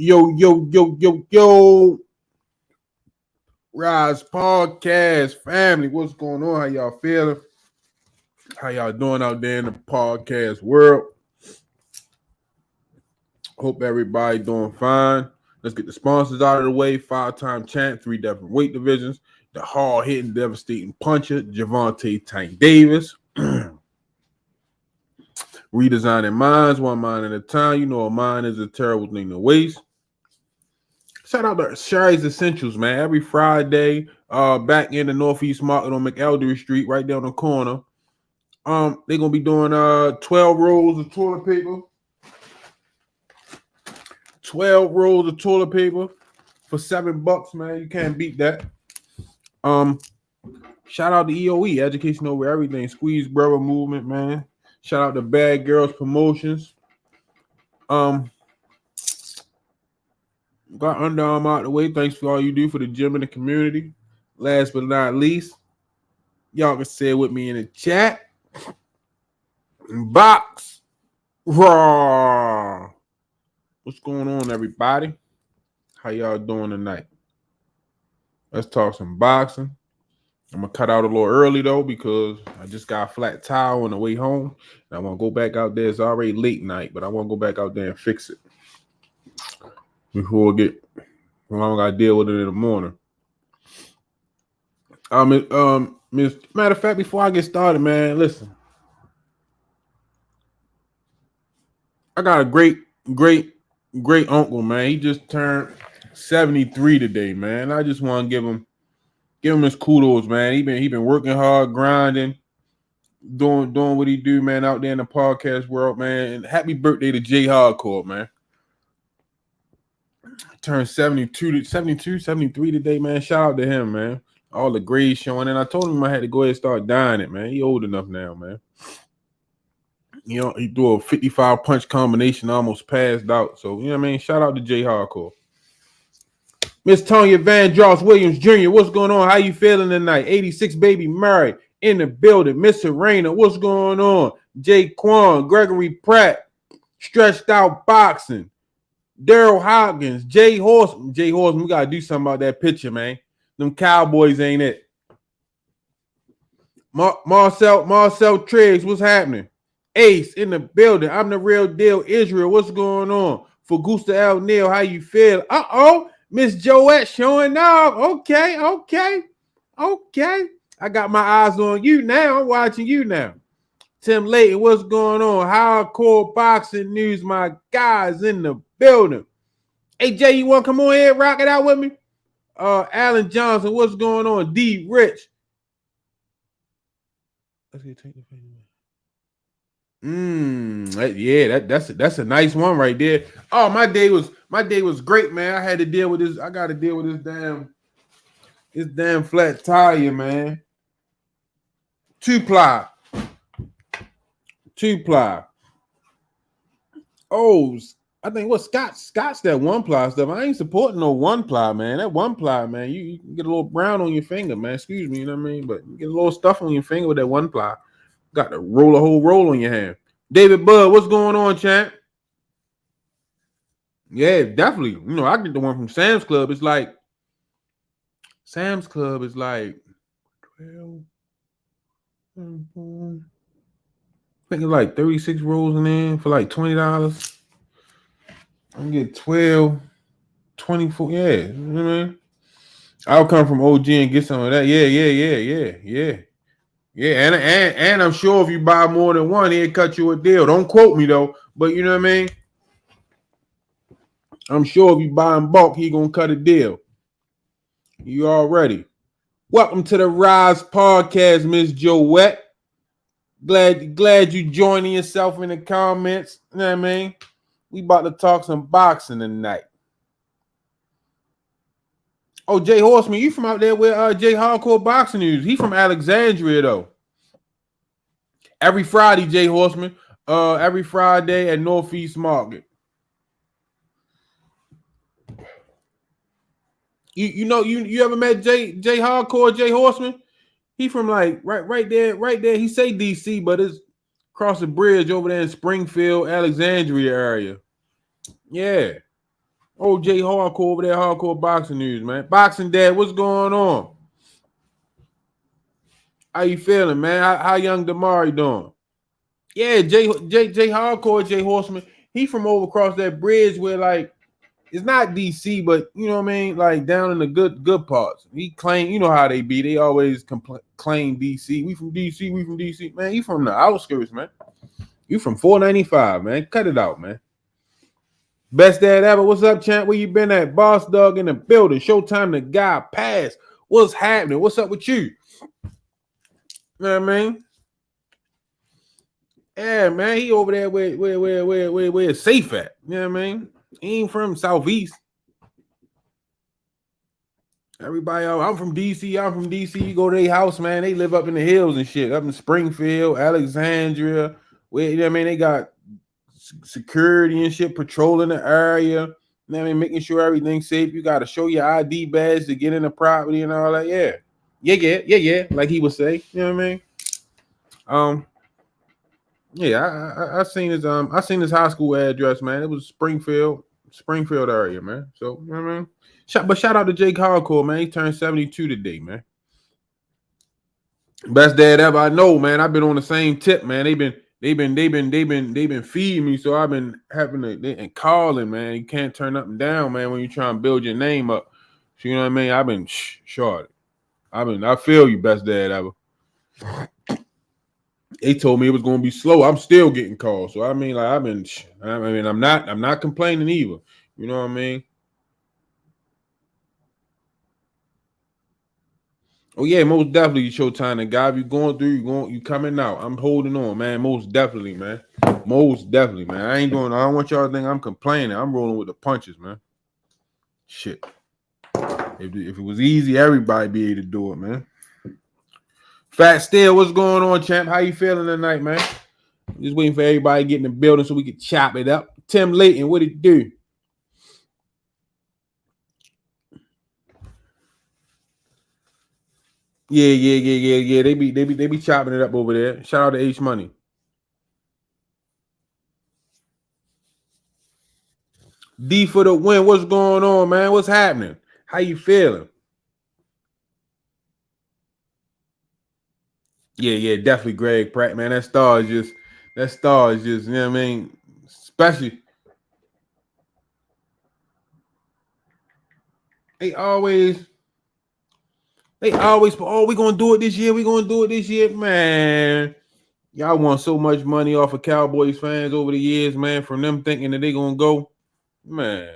Yo. Rize podcast family. What's going on? How y'all feeling? How y'all doing out there in the podcast world? Hope everybody doing fine. Let's get the sponsors out of the way. 5-time champ, 3 different weight divisions. The hard-hitting, devastating puncher, Javante Tank Davis. Redesigning minds, one mind at a time. You know a mind is a terrible thing to waste. Shout out to Sherry's Essentials, man. Every Friday, back in the Northeast Market on McElderry Street, right down the corner. They're gonna be doing 12 rolls of toilet paper. 12 rolls of toilet paper for $7, man. You can't beat that. Shout out to EOE, Education Over Everything, Squeeze Brother Movement, man. Shout out to Bad Girls Promotions. Got Underarm out the way. Thanks for all you do for the gym and the community. Last but not least, y'all can say it with me in the chat. Box raw. What's going on, everybody? How y'all doing tonight? Let's talk some boxing. I'm gonna cut out a little early though because I just got a flat tire on the way home. And I want to go back out there. It's already late night, but I want to go back out there and fix it before I get long. I deal with it in the morning. Matter of fact, before I get started, man, listen. I got a great uncle, man. He just turned 73 today, man. I just want to give him his kudos, man. He been working hard, grinding, doing what he do, man, out there in the podcast world, man. And happy birthday to Jay Hardcore, man. Turned 73 today, man. Shout out to him, man. All the grades showing, and I told him I had to go ahead and start dying it, man. He old enough now, man. You know, he threw a 55 punch combination, almost passed out. So, you know what I mean? Shout out to Jay Hardcore. Miss Tonya Van Dross Williams Jr., what's going on? How you feeling tonight? 86 Baby Murray in the building. Miss Serena, what's going on? Jay Quan, Gregory Pratt, Stretched Out Boxing, Daryl Hopkins, Jay Horseman. Jay Horseman, we got to do something about that picture, man. Them Cowboys ain't it. Marcel Triggs, what's happening? Ace in the building. I'm the real deal. Israel, what's going on? For Gusta L. Neal, how you feel? Uh-oh. Miss Joette showing up. Okay. I got my eyes on you now. I'm watching you now. Tim Layton, what's going on? Hardcore boxing news, my guys in the building. Hey, Jay, you want to come on here and rock it out with me? Alan Johnson, what's going on? D. Rich. Let's get take the thing. That's a nice one right there. Oh, my day was great, man. I had to deal with this. I got to deal with this damn flat tire, man. Two-ply. Oh, I think what Scott's that one-ply stuff. I ain't supporting no one-ply, man. That one-ply, man, you can get a little brown on your finger, man. Excuse me, you know what I mean? But you get a little stuff on your finger with that one-ply. Got to roll a whole roll on your hand. David Bud, what's going on, champ? Yeah, definitely. You know, I get the one from Sam's Club. It's like 12, 13, I think it's like 36 rolls in there for like $20. I can get 12, 24. Yeah, you know what I mean? I'll come from OG and get some of that. Yeah, and I'm sure if you buy more than one, he'll cut you a deal. Don't quote me though, but you know what I mean? I'm sure if you buy in bulk, he gonna cut a deal. You already. Welcome to the Rize podcast, Miss Joette. Glad you joining yourself in the comments. You know what I mean? We about to talk some boxing tonight. Oh, Jay Horseman, you from out there with Jay Hardcore Boxing News. He from Alexandria, though. Every Friday, Jay Horseman. Every Friday at Northeast Market. You ever met Jay Hardcore, Jay Horseman? He from like right there. He say DC, but it's across the bridge over there in Springfield, Alexandria area. Yeah. OJ Hardcore over there, Hardcore Boxing News, man. Boxing Dad, what's going on? How you feeling, man? How young Damari doing? Yeah, Jay Hardcore, Jay Horseman. He from over across that bridge where like it's not DC, but you know what I mean, like down in the good parts. He claim, you know how they be. They always claim DC. We from DC. We from DC. Man, you from the outskirts, man. You from 495, man. Cut it out, man. Best dad ever. What's up, champ? Where you been at? Boss Dog in the building. Showtime the guy. Pass. What's happening? What's up with you? You know what I mean? Yeah, man. He over there where it's safe at. You know what I mean? He ain't from Southeast. Everybody else, I'm from DC. I'm from DC. You go to their house, man. They live up in the hills and shit. Up in Springfield, Alexandria. Where, you know what I mean? They got security and shit patrolling the area. You know what I mean? Making sure everything's safe. You got to show your ID badge to get in the property and all that. Yeah. Yeah. Like he would say. You know what I mean? Yeah, I seen his high school address, man. It was Springfield area, man. So, you know what I mean? Shout out to Jake Hardcore, man. He turned 72 today, man. Best dad ever. I know, man. I've been on the same tip, man. They've been feeding me, so I've been having and calling, man. You can't turn up and down, man, when you're trying to build your name up. So, you know what I mean? I've been short. I feel you, best dad ever. They told me it was gonna be slow. I'm still getting calls. So I mean, like I'm not complaining either. You know what I mean? Oh yeah, most definitely Showtime the guy. You going through, you coming out. I'm holding on, man. Most definitely, man. Most definitely, man. I don't want y'all to think I'm complaining. I'm rolling with the punches, man. Shit. If it was easy, everybody be able to do it, man. Fat Steel, what's going on, champ? How you feeling tonight, man? Just waiting for everybody to get in the building so we can chop it up. Tim Layton, what it do? Yeah. They be chopping it up over there. Shout out to H Money. D for the win. What's going on, man? What's happening? How you feeling? Yeah, definitely Greg Pratt, man. That star is just, you know what I mean? Especially they always, oh, we gonna do it this year. Man. Y'all want so much money off of Cowboys fans over the years, man, from them thinking that they gonna go. Man.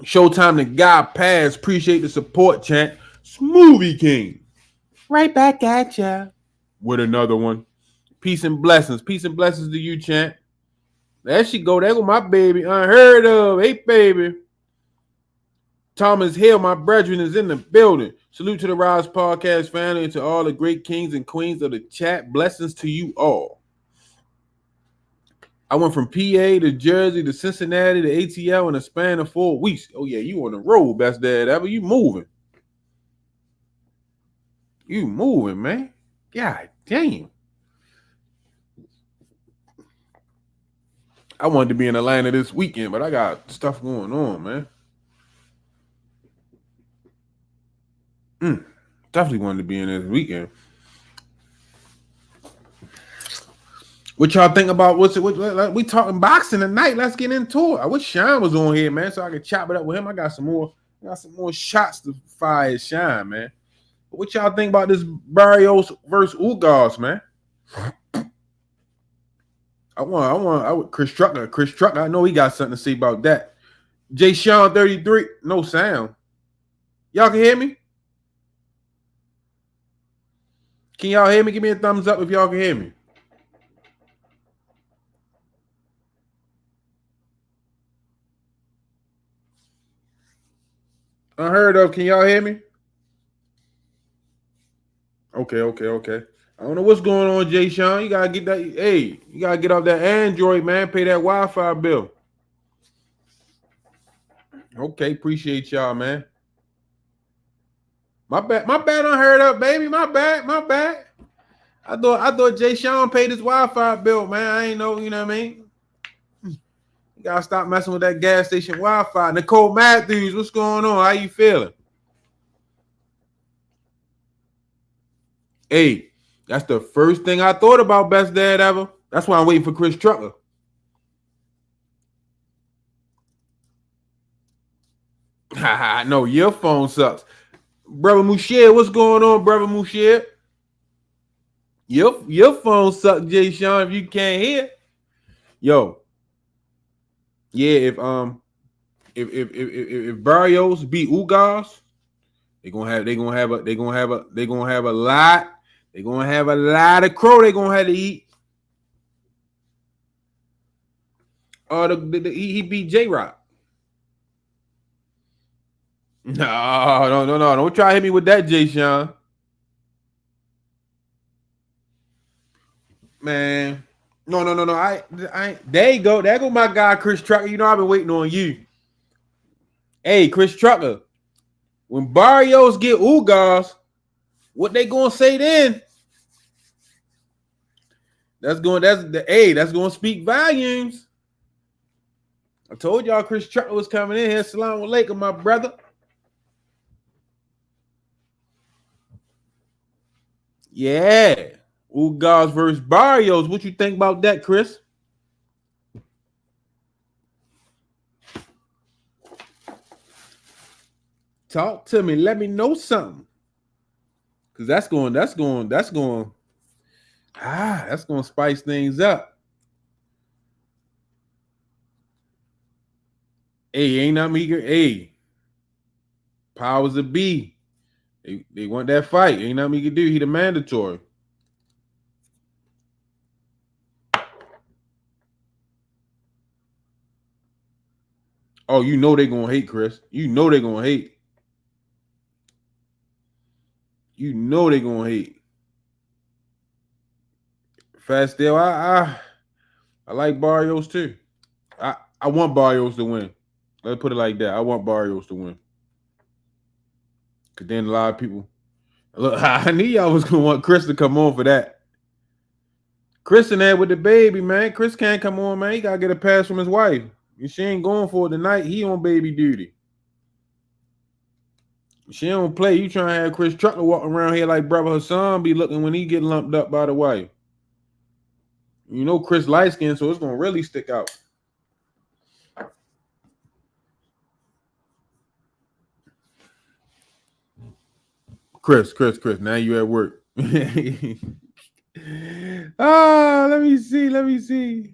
Showtime the guy pass. Appreciate the support, chant. Smoothie King. Right back at ya. With another one. Peace and blessings. Peace and blessings to you, chant. There she go. There go my baby. Unheard of. Hey, baby. Thomas Hill, my brethren, is in the building. Salute to the Rize Podcast family and to all the great kings and queens of the chat. Blessings to you all. I went from PA to Jersey to Cincinnati to ATL in a span of 4 weeks. Oh, yeah, you on the road, best dad ever. You moving. You moving, man. God damn. I wanted to be in Atlanta this weekend, but I got stuff going on, man. Definitely wanted to be in this weekend. What y'all think about we talking boxing tonight? Let's get into it. I wish Shine was on here, man, so I could chop it up with him. I got some more shots to fire Shine, man. But what y'all think about this Barrios versus Ugas, man? I want Chris Trucker. I know he got something to say about that. Jay Sean 33, no sound. Y'all can hear me? Can y'all hear me? Give me a thumbs up if y'all can hear me. Unheard of. Can y'all hear me? Okay. I don't know what's going on, Jay Sean. You gotta get that. Hey, you gotta get off that Android, man. Pay that Wi-Fi bill. Okay, appreciate y'all, man. My bad. Unheard of, baby. My bad. I thought Jay Sean paid his Wi-Fi bill, man. I ain't know. You know what I mean? You Gotta stop messing with that gas station Wi-Fi. Nicole Matthews, what's going on? How you feeling? Hey, that's the first thing I thought about best dad ever. That's why I'm waiting for Chris Trucker. No, your phone sucks. Brother Mouchier, what's going on, Brother Mouchier? Your phone sucks, Jay Sean, if you can't hear. Yo. Yeah, if Barrios beat Ugas, they're gonna have a lot of crow they're gonna have to eat. He beat J Rock. No, don't try to hit me with that, Jay Sean. Man, no. I there you go. There go my guy Chris Trucker. You know I've been waiting on you. Hey, Chris Trucker. When Barrios get Ugas, what they gonna say then? That's gonna speak volumes. I told y'all Chris Trucker was coming in here. Assalamu alaikum, my brother. Yeah. Ugas versus Barrios. What you think about that, Chris? Talk to me. Let me know something. Cause that's going to spice things up. Hey, ain't nothing he can. Hey, powers of B. They want that fight. Ain't nothing he can do. He the mandatory. Oh, you know they gonna hate, Chris. You know they gonna hate. You know they gonna hate. Fast deal. I like Barrios too. I want Barrios to win. Let's put it like that. I want Barrios to win. Cause then a lot of people. Look, I knew y'all was gonna want Chris to come on for that. Chris in there with the baby, man. Chris can't come on, man. He gotta get a pass from his wife. If she ain't going for it tonight, he on baby duty. She don't play. You trying to have Chris Trucker walking around here like brother Hassan be looking when he get lumped up by the wife. You know Chris light skin, so it's gonna really stick out. Chris. Now you at work. Let me see.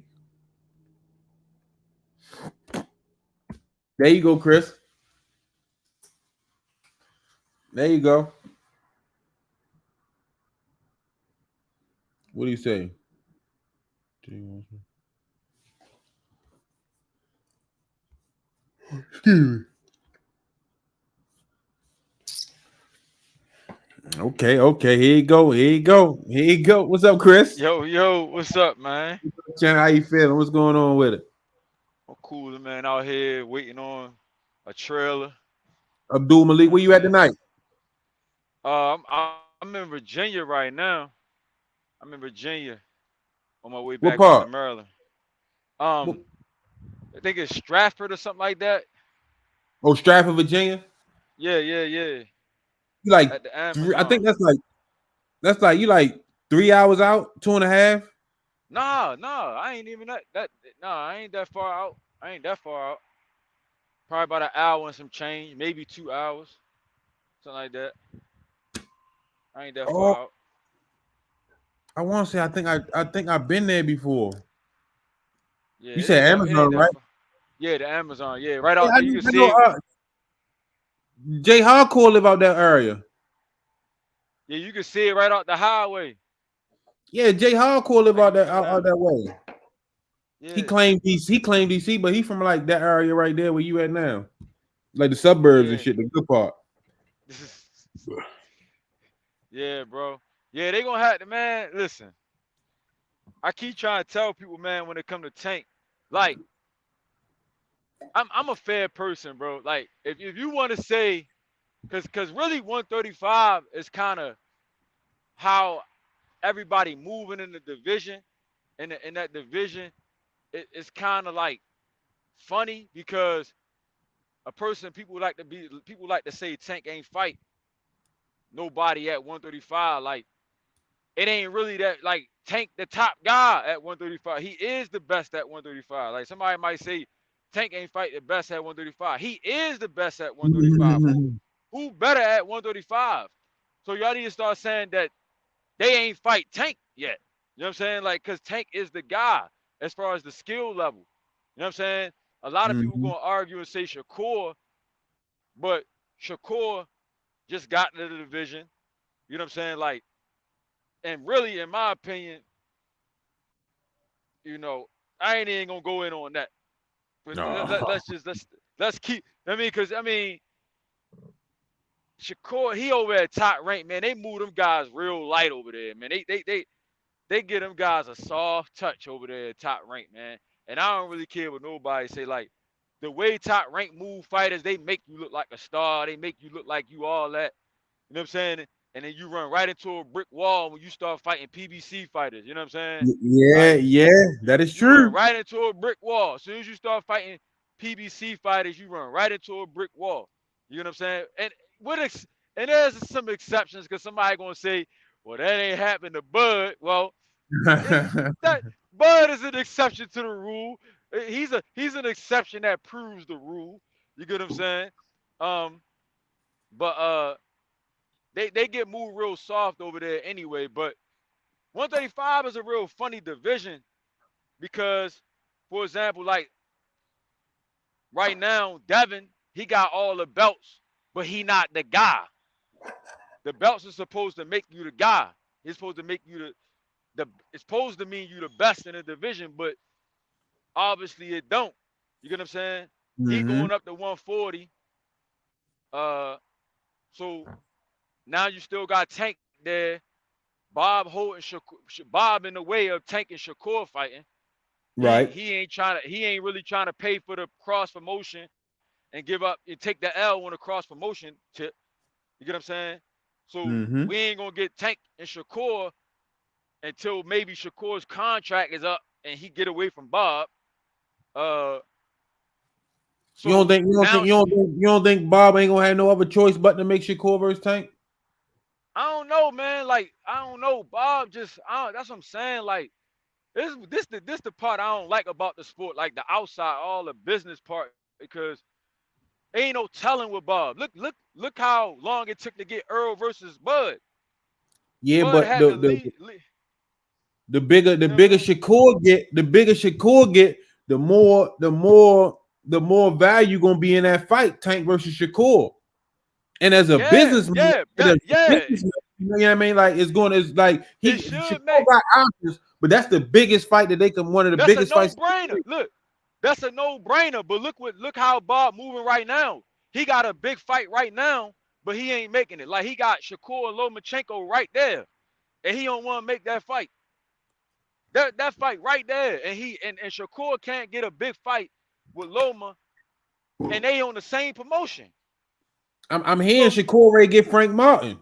There you go, Chris. There you go. What do you say? Excuse me. Okay. Here you go. What's up, Chris? Yo, what's up, man? How you feeling? What's going on with it? I'm cool, man. Out here waiting on a trailer. Abdul You Malik, know what where I'm you at saying? tonight? I'm in Virginia right now. I'm in Virginia on my way What back home to part? Maryland. What, Um, I think it's Stratford or something like that. oh, Stratford, Virginia. Yeah. You like At the I think Amazon. that's like you like 3 hours out, 2.5. Nah, I ain't even that. Nah, I ain't that far out. I ain't that far out. Probably about an hour and some change, maybe 2 hours, something like that. I ain't that Oh, far out. I want to say I think I've been there before. Yeah, You said it ain't Amazon, that right? far. Yeah, the Amazon. Yeah, right Yeah, out there. You can I know. see. Jay Hardcore live out that area. Yeah, you can see it right out the highway. Yeah, Jay Hardcore live Like out you coming out down. that way. He Yeah, claimed DC. He claimed DC, but he from like that area right there where you at now, like the suburbs and yeah. shit. The good part. This is yeah, bro. Yeah, they gonna have to, man. Listen, I keep trying to tell people, man, when it come to Tank, like I'm a fair person, bro. Like if you want to say, cause really 135 is kind of how everybody moving in the division, in that division, it's kind of like funny because people like to say Tank ain't fight nobody at 135. Like it ain't really that like Tank the top guy at 135. He is the best at 135. Like somebody might say Tank ain't fight the best at 135. He is the best at 135. Who better at 135? So y'all need to start saying that they ain't fight Tank yet. You know what I'm saying? Like, cause Tank is the guy as far as the skill level. You know what I'm saying? A lot of people gonna argue and say Shakur, but Shakur just got into the division. You know what I'm saying? Like, and really, in my opinion, you know, I ain't even gonna go in on that. But No. let's keep. I mean, cause I mean, Shakur, he over at top rank, man. They move them guys real light over there, man. They give them guys a soft touch over there at top rank, man. And I don't really care what nobody say. Like the way top rank move fighters, they make you look like a star. They make you look like you all that. You know what I'm saying? And then you run right into a brick wall when you start fighting PBC fighters. You know what I'm saying? Yeah, Like yeah, that is you run true. right into a brick wall. As soon as you start fighting PBC fighters, you run right into a brick wall. You know what I'm saying? And and there's some exceptions because somebody gonna say, well, that ain't happened to Bud. Well, that Bud is an exception to the rule. He's an exception that proves the rule. You get what I'm saying? Um, but they get moved real soft over there anyway. But 135 is a real funny division because, for example, like right now, Devin, he got all the belts, but he not the guy. The belts are supposed to make you the guy. It's supposed to make you the it's supposed to mean you the best in the division, but obviously it don't. You get what I'm saying? He going up to 140. Uh, so now you still got Tank there. Bob holding Bob in the way of Tank and Shakur fighting. Right. He ain't really trying to pay for the cross promotion and give up and take the L on the cross promotion tip. You get what I'm saying? So we ain't gonna get Tank and Shakur until maybe Shakur's contract is up and he get away from Bob. So now You don't think Bob ain't gonna have no other choice but to make Shakur versus Tank? I don't know, man. Like I don't know. Bob just that's what I'm saying. Like this the part I don't like about the sport, like the outside, all the business part, because ain't no telling with Bob. Look how long it took to get Earl versus Bud. Yeah, Bud but had to leave. the bigger You know what I'm saying? Shakur get, the more value gonna be in that fight, Tank versus Shakur. And as a businessman, Yeah. you know what I mean? Like it's like It Shakur should make. got options, but that's the biggest fight that they can one of the That's a biggest fights. no-brainer. Look, that's a no-brainer. But look how Bob moving right now. He got a big fight right now, but he ain't making it. Like he got Shakur and Lomachenko right there, and he don't want to make that fight. That fight right there, and and Shakur can't get a big fight with Loma, and they on the same promotion. I'm hearing So Shakur ready to get Frank Martin.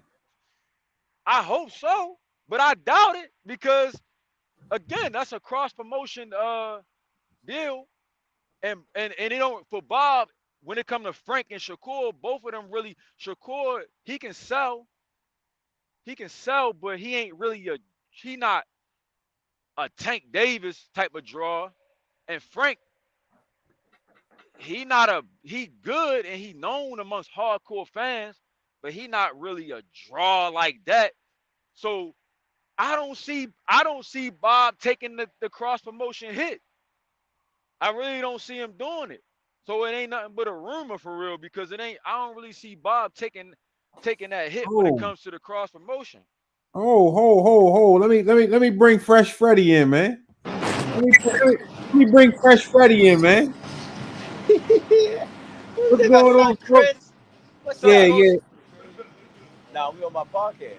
I hope so, but I doubt it because again, that's a cross promotion deal, and it don't for Bob when it come to Frank and Shakur, both of them really Shakur he can sell, but he ain't really he not a Tank Davis type of draw, and Frank he good and he known amongst hardcore fans, but he not really a draw like that. So I don't see Bob taking the cross promotion hit. I really don't see him doing it. So it ain't nothing but a rumor for real because it ain't I don't really see Bob taking that hit when it Oh, comes to the cross promotion. ho. Let me bring Fresh Freddy in, man. Let me bring Fresh Freddy in, man. Who What's think my going son on, folks? Chris? What's Yeah, up? yeah. Nah, we on my podcast.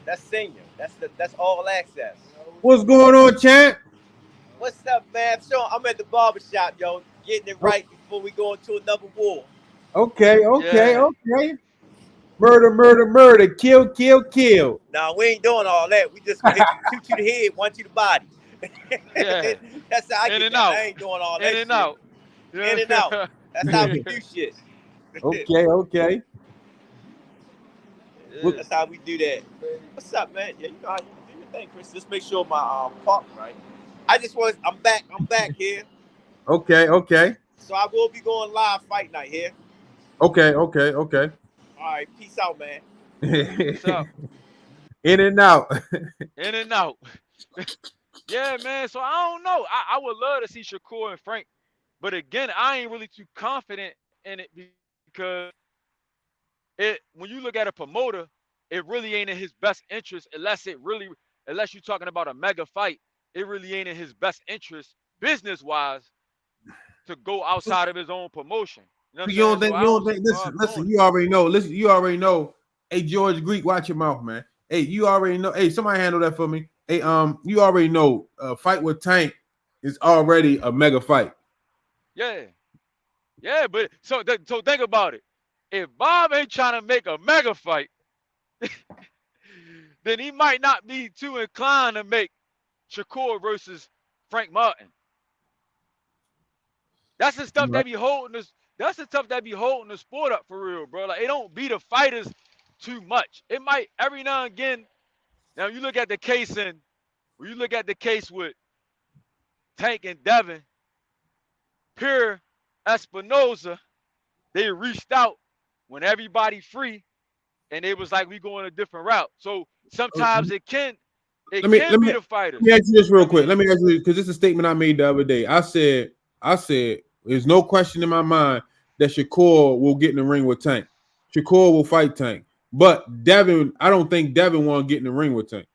That's senior. That's all access. What's going on, champ? What's up, man? So I'm at the barbershop, yo, getting it right before we go into another war. Yeah. Okay. Murder. Kill. Nah, we ain't doing all that. We just gonna hit you two to the head, one to the body. Yeah. That's how I In get and down. I out. ain't doing all In that and shit. out. In and out. That's how we do shit. Okay. That's how we do that. What's up, man? Yeah, you know how you do your thing, Chris. Just make sure my park right. I'm back here. Okay. So I will be going live fight night here. Okay. All right, peace out, man. What's up? In and out. In and out. Yeah, man. So I don't know. I would love to see Shakur and Frank, but again, I ain't really too confident in it because when you look at a promoter, it really ain't in his best interest unless you're talking about a mega fight. It really ain't in his best interest business wise to go outside of his own promotion. You know what I'm You saying? don't think? So I You don't don't see think? Bob Listen. doing it. You already know. Listen. You already know. Hey, George Greek, watch your mouth, man. Hey, you already know. Hey, somebody handle that for me. Hey, you already know. Fight with Tank is already a mega fight. Yeah, but so think about it. If Bob ain't trying to make a mega fight, then he might not be too inclined to make Shakur versus Frank Martin. That's the stuff that be holding us. That's the stuff that be holding the sport up for real, bro. Like it don't beat the fighters too much. It might every now and again. Now you look at the case with Tank and Devin, Pure Espinoza, they reached out when everybody free, and it was like we going a different route. So sometimes it can be the fighters. Let me ask you this real quick. Let me ask you because it's a statement I made the other day. I said, there's no question in my mind that Shakur will get in the ring with Tank. Shakur will fight Tank. But Devin, I don't think Devin want to get in the ring with Tank.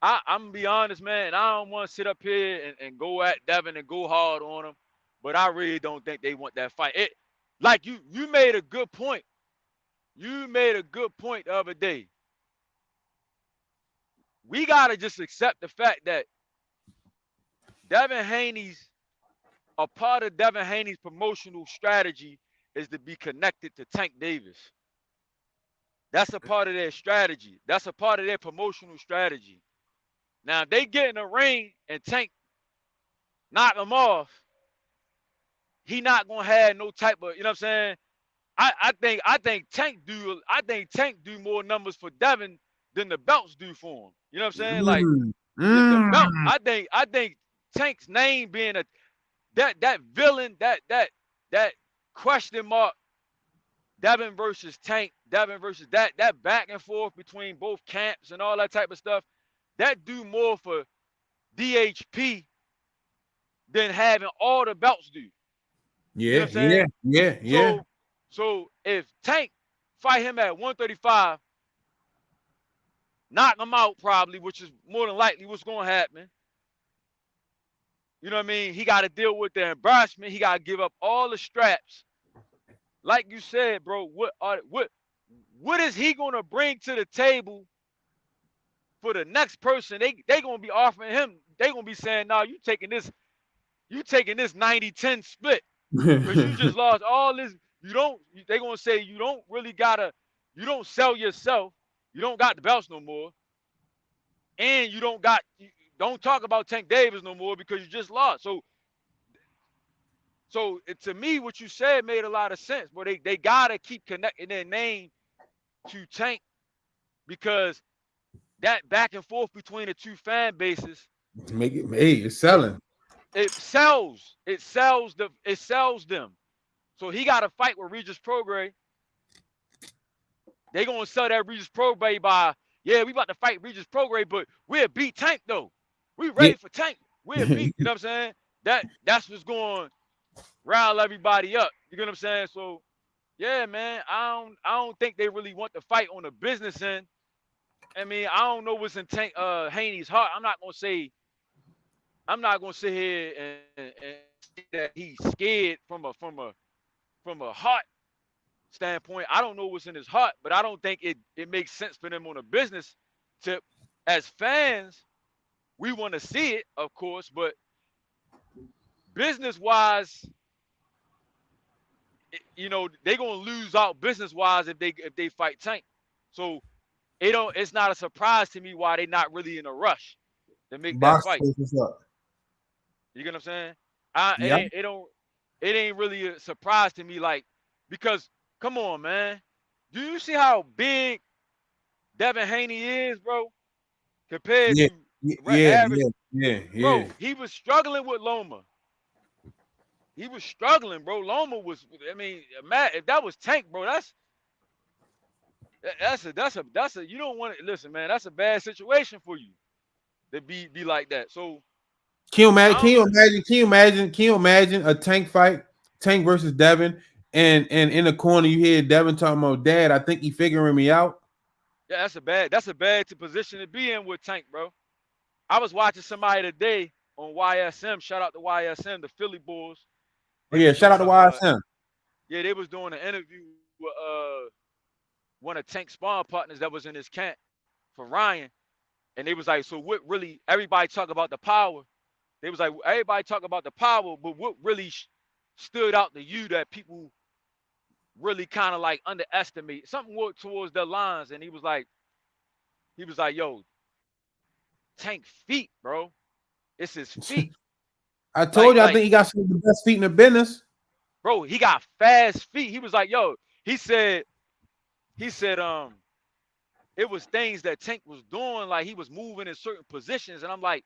I'm gonna be honest, man. I don't want to sit up here and go at Devin and go hard on him, but I really don't think they want that fight. Like you made a good point. You made a good point the other day. We gotta just accept the fact that a part of Devin Haney's promotional strategy is to be connected to Tank Davis. That's a part of their strategy. That's a part of their promotional strategy. Now, if they get in the ring and Tank knock him off, he not gonna have no type of, you know what I'm saying? I think Tank do more numbers for Devin than the belts do for him. You know what I'm saying? Like the belt, I think Tank's name being that villain, that question mark, Devin versus Tank, Devin versus that back and forth between both camps and all that type of stuff, that do more for DHP than having all the belts do. You know what I'm saying? Yeah. So if Tank fight him at 135, knock him out probably, which is more than likely what's going to happen. You know what I mean? He got to deal with the embarrassment. He got to give up all the straps. Like you said, bro, what is he going to bring to the table for the next person? They going to be offering him. They going to be saying, "No, you taking this 90-10 split because you just lost all this. They going to say you don't really you don't sell yourself. You don't got the belts no more. And you don't talk about Tank Davis no more because you just lost." So to me, what you said made a lot of sense. But they gotta keep connecting their name to Tank because that back and forth between the two fan bases it's selling. It sells. It sells them. So he got to fight with Regis Prograis. They gonna sell that Regis Prograis by, yeah, we about to fight Regis Prograis, but we'll beat Tank though. We ready for Tank. We'll beat. You know what I'm saying? That's what's going rile everybody up. You know what I'm saying? So yeah, man, I don't think they really want to fight on the business end. I mean, I don't know what's in Tank Haney's heart. I'm not gonna sit here and say that he's scared from a heart standpoint. I don't know what's in his heart, but I don't think it makes sense for them on a business tip. As fans, we want to see it, of course, but business wise, they're gonna lose out business wise if they fight Tank. So it's not a surprise to me why they're not really in a rush to make that fight. You get what I'm saying? It don't. it ain't really a surprise to me, like, because come on, man. Do you see how big Devin Haney is, bro? Compared Yeah, to yeah, average, yeah, yeah, yeah. bro, he was struggling with Loma. He was struggling, bro. Loma was, I mean, man, if that was Tank, bro, that's a you don't want to listen, man. That's a bad situation for you to be like that. So Can you imagine? I don't know. Can you imagine? Can you imagine a Tank fight, Tank versus Devin, and in the corner you hear Devin talking about, "Dad, I think he figuring me out." Yeah, that's a bad position to be in with Tank, bro. I was watching somebody today on YSM. Shout out to YSM, the Philly Bulls. Oh They yeah, was shout out doing to a YSM. yeah, they was doing an interview with one of Tank's spawn partners that was in his camp for Ryan, and they was like, so what really? Everybody talk about the power. They was like, everybody talk about the power, but what really stood out to you that people really kind of like underestimate something towards the lines? And he was like, yo, Tank feet, bro. It's his feet. I told you, I think Like, he got some of the best feet in the business. bro, he got fast feet. He was like, yo, he said, he said, it was things that Tank was doing, like he was moving in certain positions, and I'm like,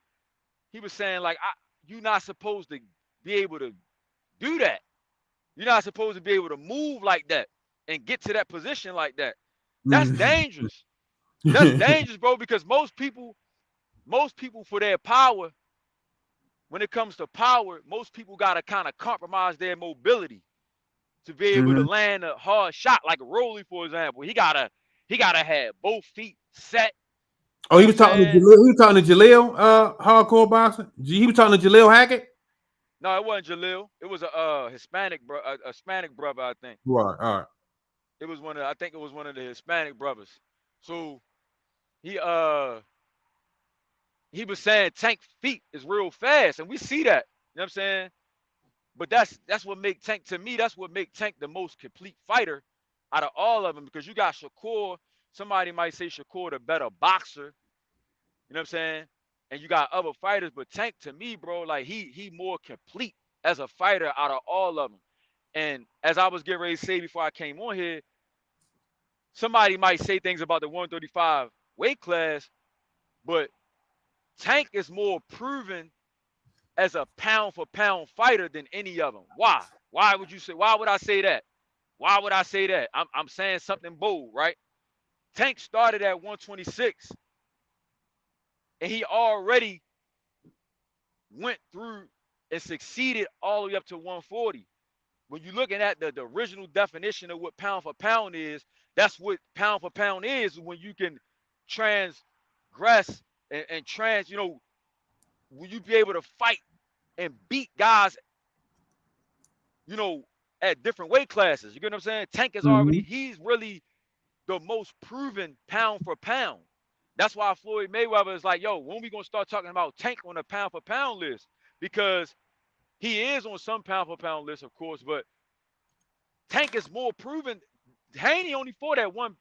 he was saying like, you're not supposed to be able to do that. You're not supposed to be able to move like that and get to that position like that. That's Mm. dangerous. That's dangerous, bro, because most people for their power, when it comes to power, most people gotta kind of compromise their mobility to be able to Mhm. land a hard shot, like a Rolly, for example. He gotta have both feet set. Oh, You know he what I'm was talking to saying? Jaleel. He was talking to Jaleel, hardcore boxing. He was talking to Jaleel Hackett. No, it wasn't Jalil. It was a Hispanic a Hispanic brother, I think. Right, all right. It was I think it was one of the Hispanic brothers. So he uh he was saying Tank feet is real fast, and we see that. You know what I'm saying? But that's what make Tank, to me. That's what make Tank the most complete fighter out of all of them, because you got Shakur. Somebody might say Shakur the better boxer. You know what I'm saying? And you got other fighters, but Tank, to me, bro, like he more complete as a fighter out of all of them. And as I was getting ready to say before I came on here, somebody might say things about the 135 weight class, but Tank is more proven as a pound for pound fighter than any of them. Why? Why would you say? Why would I say that? Why would I say that? I'm saying something bold, right? Tank started at 126, and he already went through and succeeded all the way up to 140. When you're looking at the original definition of what pound for pound is, that's what pound for pound is, when you can transgress and will you be able to fight and beat guys, you know, at different weight classes. You get what I'm saying? Tank is Mm-hmm. he's really the most proven pound for pound. That's why Floyd Mayweather is like, yo, when we gonna start talking about Tank on the pound for pound list? Because he is on some pound for pound list, of course, but Tank is more proven. Haney only fought that one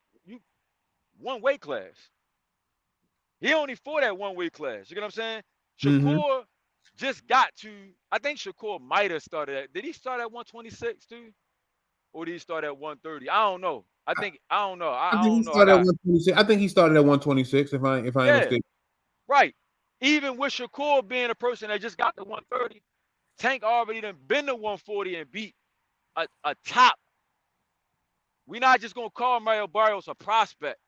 weight class. He only fought that one weight class. You get what I'm saying? Mm-hmm. Shakur just got to. I think Shakur might have started at. Did he start at 126 too, or did he start at 130? I don't know. I don't know. I I think he don't know. I started at got 126. I think he started at 126. If I ain't yeah, mistaken. right. Even with Shakur being a person that just got to 130, Tank already done been to 140 and beat a top. We're not just gonna call Mario Barrios a prospect.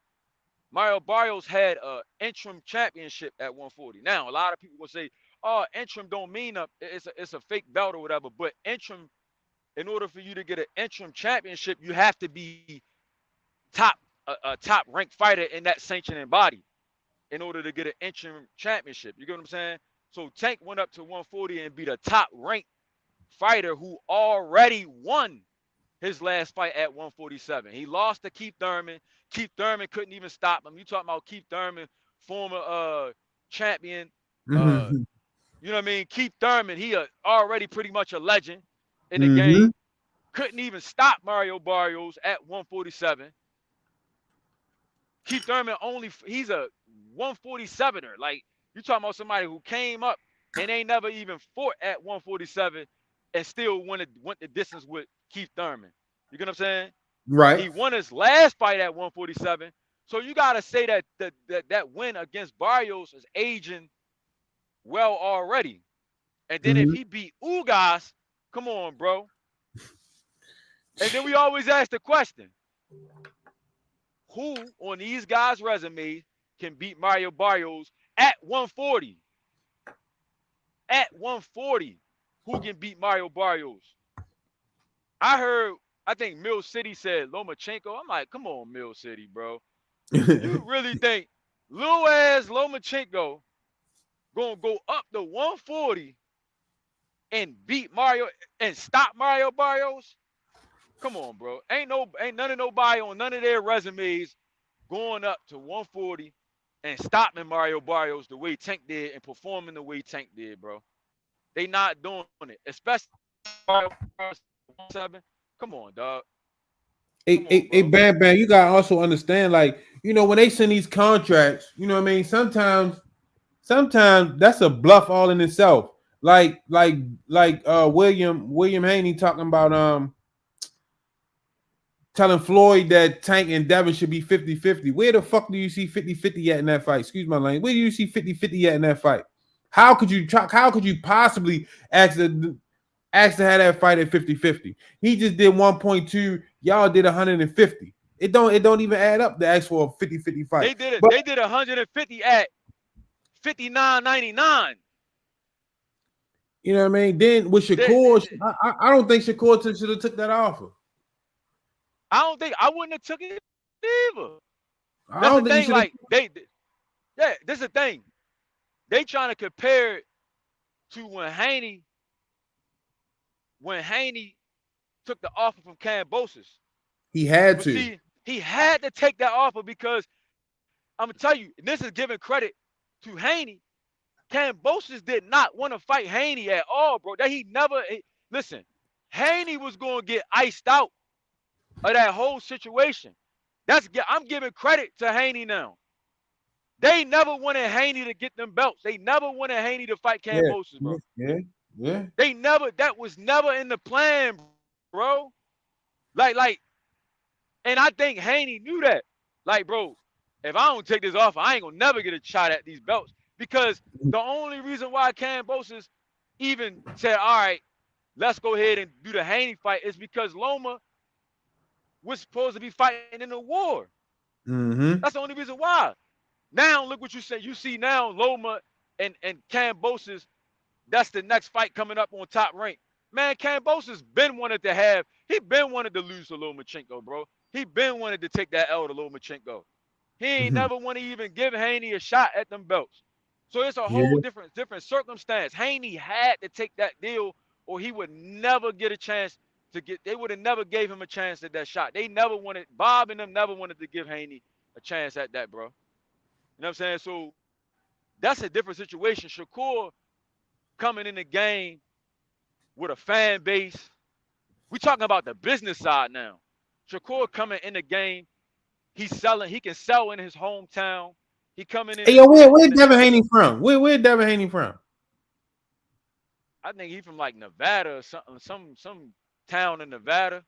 Mario Barrios had an interim championship at 140. Now, a lot of people will say, "Oh, interim don't mean it's a fake belt or whatever." But interim, in order for you to get an interim championship, you have to be top a top ranked fighter in that sanctioning body in order to get an interim championship. You get what I'm saying? So Tank went up to 140 and beat a top ranked fighter who already won his last fight at 147. He lost to Keith Thurman. Keith Thurman couldn't even stop him. You talking about Keith Thurman, former champion. Uh, Mm-hmm. you know what I mean? Keith Thurman, he already pretty much a legend in the Mm-hmm. game. Couldn't even stop Mario Barrios at 147. Keith Thurman he's a 147er. Like, you talking about somebody who came up and they never even fought at 147. and still went the distance with Keith Thurman. You get what I'm saying? Right. He won his last fight at 147. So you gotta say that win against Barrios is aging well already. And then if he beat Ugas, come on, bro. And then we always ask the question: who on these guys' resumes can beat Mario Barrios at 140? At 140, who can beat Mario Barrios? I think Mill City said Lomachenko. I'm like, come on, Mill City, bro. You really think little ass Lomachenko gonna go up to 140 and beat Mario and stop Mario Barrios? Come on, bro. Ain't none of nobody on none of their resumes going up to 140 and stopping Mario Barrios the way Tank did and performing the way Tank did, bro. They not doing it, especially Mario Barrios 1-7. Come on, dog. Hey, Bam, you gotta also understand, like, you know, when they send these contracts, you know what I mean? Sometimes that's a bluff all in itself. Like William Haney talking about telling Floyd that Tank and Devin should be 50-50. Where the fuck do you see 50-50 at in that fight? Excuse my language. Where do you see 50-50 at in that fight? How could you possibly ask to have that fight at 50-50? He just did 1.2. Y'all did 150. It don't even add up to ask for a 50-50 fight. They did 150 at 59.99. You know what I mean? Then with Shakur, I don't think Shakur should have took that offer. I wouldn't have took it either. I don't think like this is the thing. They trying to compare it to when Haney took the offer from Cambosis. He had to. See, he had to take that offer because I'm gonna tell you, and this is giving credit to Haney. Cambosis did not want to fight Haney at all, bro. Listen. Haney was gonna get iced out of that whole situation. I'm giving credit to Haney now. They never wanted Haney to get them belts. They never wanted Haney to fight Cambosis, bro. Yeah. That was never in the plan, bro. And I think Haney knew that. Like, bro, if I don't take this offer, I ain't gonna never get a shot at these belts. Because the only reason why Cambosis even said, all right, let's go ahead and do the Haney fight is because Loma was supposed to be fighting in the war. That's the only reason why. Now, look what you say. You see now Loma and Cambosis, that's the next fight coming up on Top Rank. Man, Cambosis been wanted to lose to Lomachenko, bro. He been wanted to take that L to Lomachenko. He ain't never want to even give Haney a shot at them belts. So it's a whole different circumstance. Haney had to take that deal or he would never get a chance they would have never gave him a chance at that shot. Bob and them never wanted to give Haney a chance at that, bro. You know what I'm saying? So that's a different situation. Shakur coming in the game with a fan base. We talking about the business side now. Shakur coming in the game. He can sell in his hometown. He coming in. Hey, yo, where Devin Haney from? Where Devin Haney from? I think he from like Nevada or something, some town in Nevada.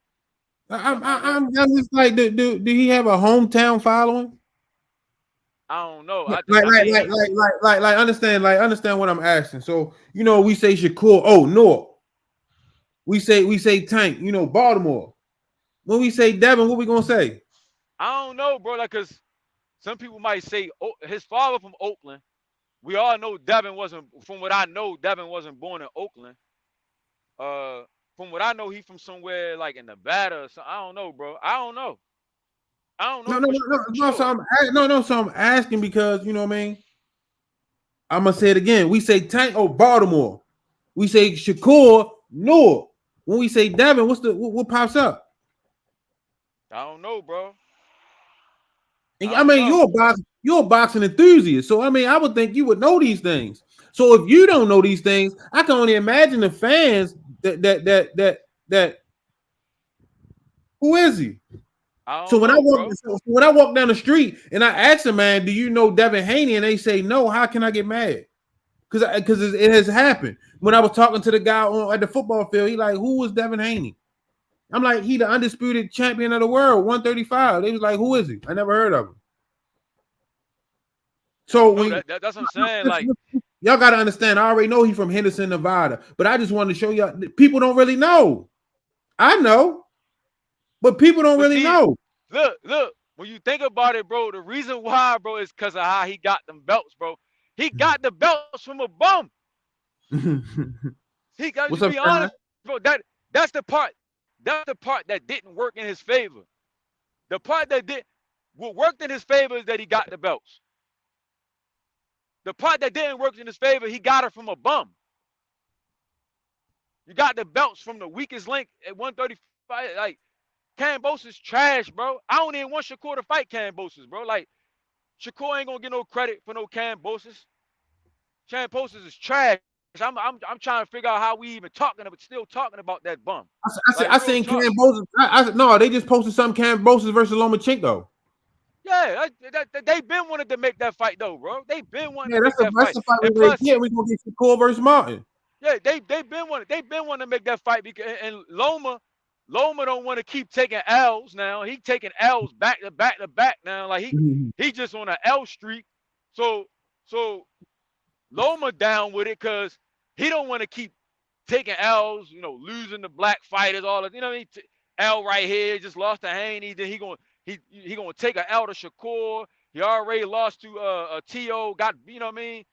I'm just like, do he have a hometown following? I don't know. Understand what I'm asking. So, you know, we say Shakur, North. We say Tank, you know, Baltimore. When we say Devin, what we gonna say? I don't know, bro. Like, cause some people might say his father from Oakland. We all know Devin wasn't. From what I know, Devin wasn't born in Oakland. From what I know, he from somewhere like in Nevada or something. I don't know, bro. I don't know. So I'm asking because, you know what I mean? I'm gonna say it again. We say Tank, Baltimore. We say Shakur, North. When we say Devin, what pops up? I don't know, bro. I mean, you're a boxing enthusiast, so I mean, I would think you would know these things. So if you don't know these things, I can only imagine the fans that who is he? So when I walk down the street and I ask a man, do you know Devin Haney? And they say no, how can I get mad? because it has happened. When I was talking to the guy at the football field, he like, who was Devin Haney? I'm like, he the undisputed champion of the world, 135. They was like, who is he? I never heard of him. So that's what I'm saying. Like, y'all got to understand. I already know he's from Henderson, Nevada, but I just wanted to show y'all. People don't really know. I know, but people don't really know. Look. When you think about it, bro, the reason why, bro, is because of how he got them belts, bro. He got the belts from a bum. He got to be honest, bro. That's the part. That's the part that didn't work in his favor. The part that what worked in his favor is that he got the belts. The part that didn't work in his favor, he got it from a bum. You got the belts from the weakest link at 135. Like, Kambosos trash, bro. I don't even want Shakur to fight Kambosos, bro. Like, Shakur ain't gonna get no credit for no Kambosos. Kambosos is trash. I'm trying to figure out how we even still talking about that bum. I seen Kambosos. No, they just posted some Kambosos versus Lomachenko. Yeah, they been wanted to make that fight though, bro. They been wanting to make that fight. And plus, we gonna get Shakur versus Martin. Yeah, they been wanting to make that fight because and Loma don't want to keep taking L's now. He taking L's back to back now. Like he just on an L streak. So Loma down with it because he don't want to keep taking L's, losing the black fighters, all that. L right here, just lost to Haney. Then he gonna take an L to Shakur. He already lost to a T.O. Got, you know what I mean?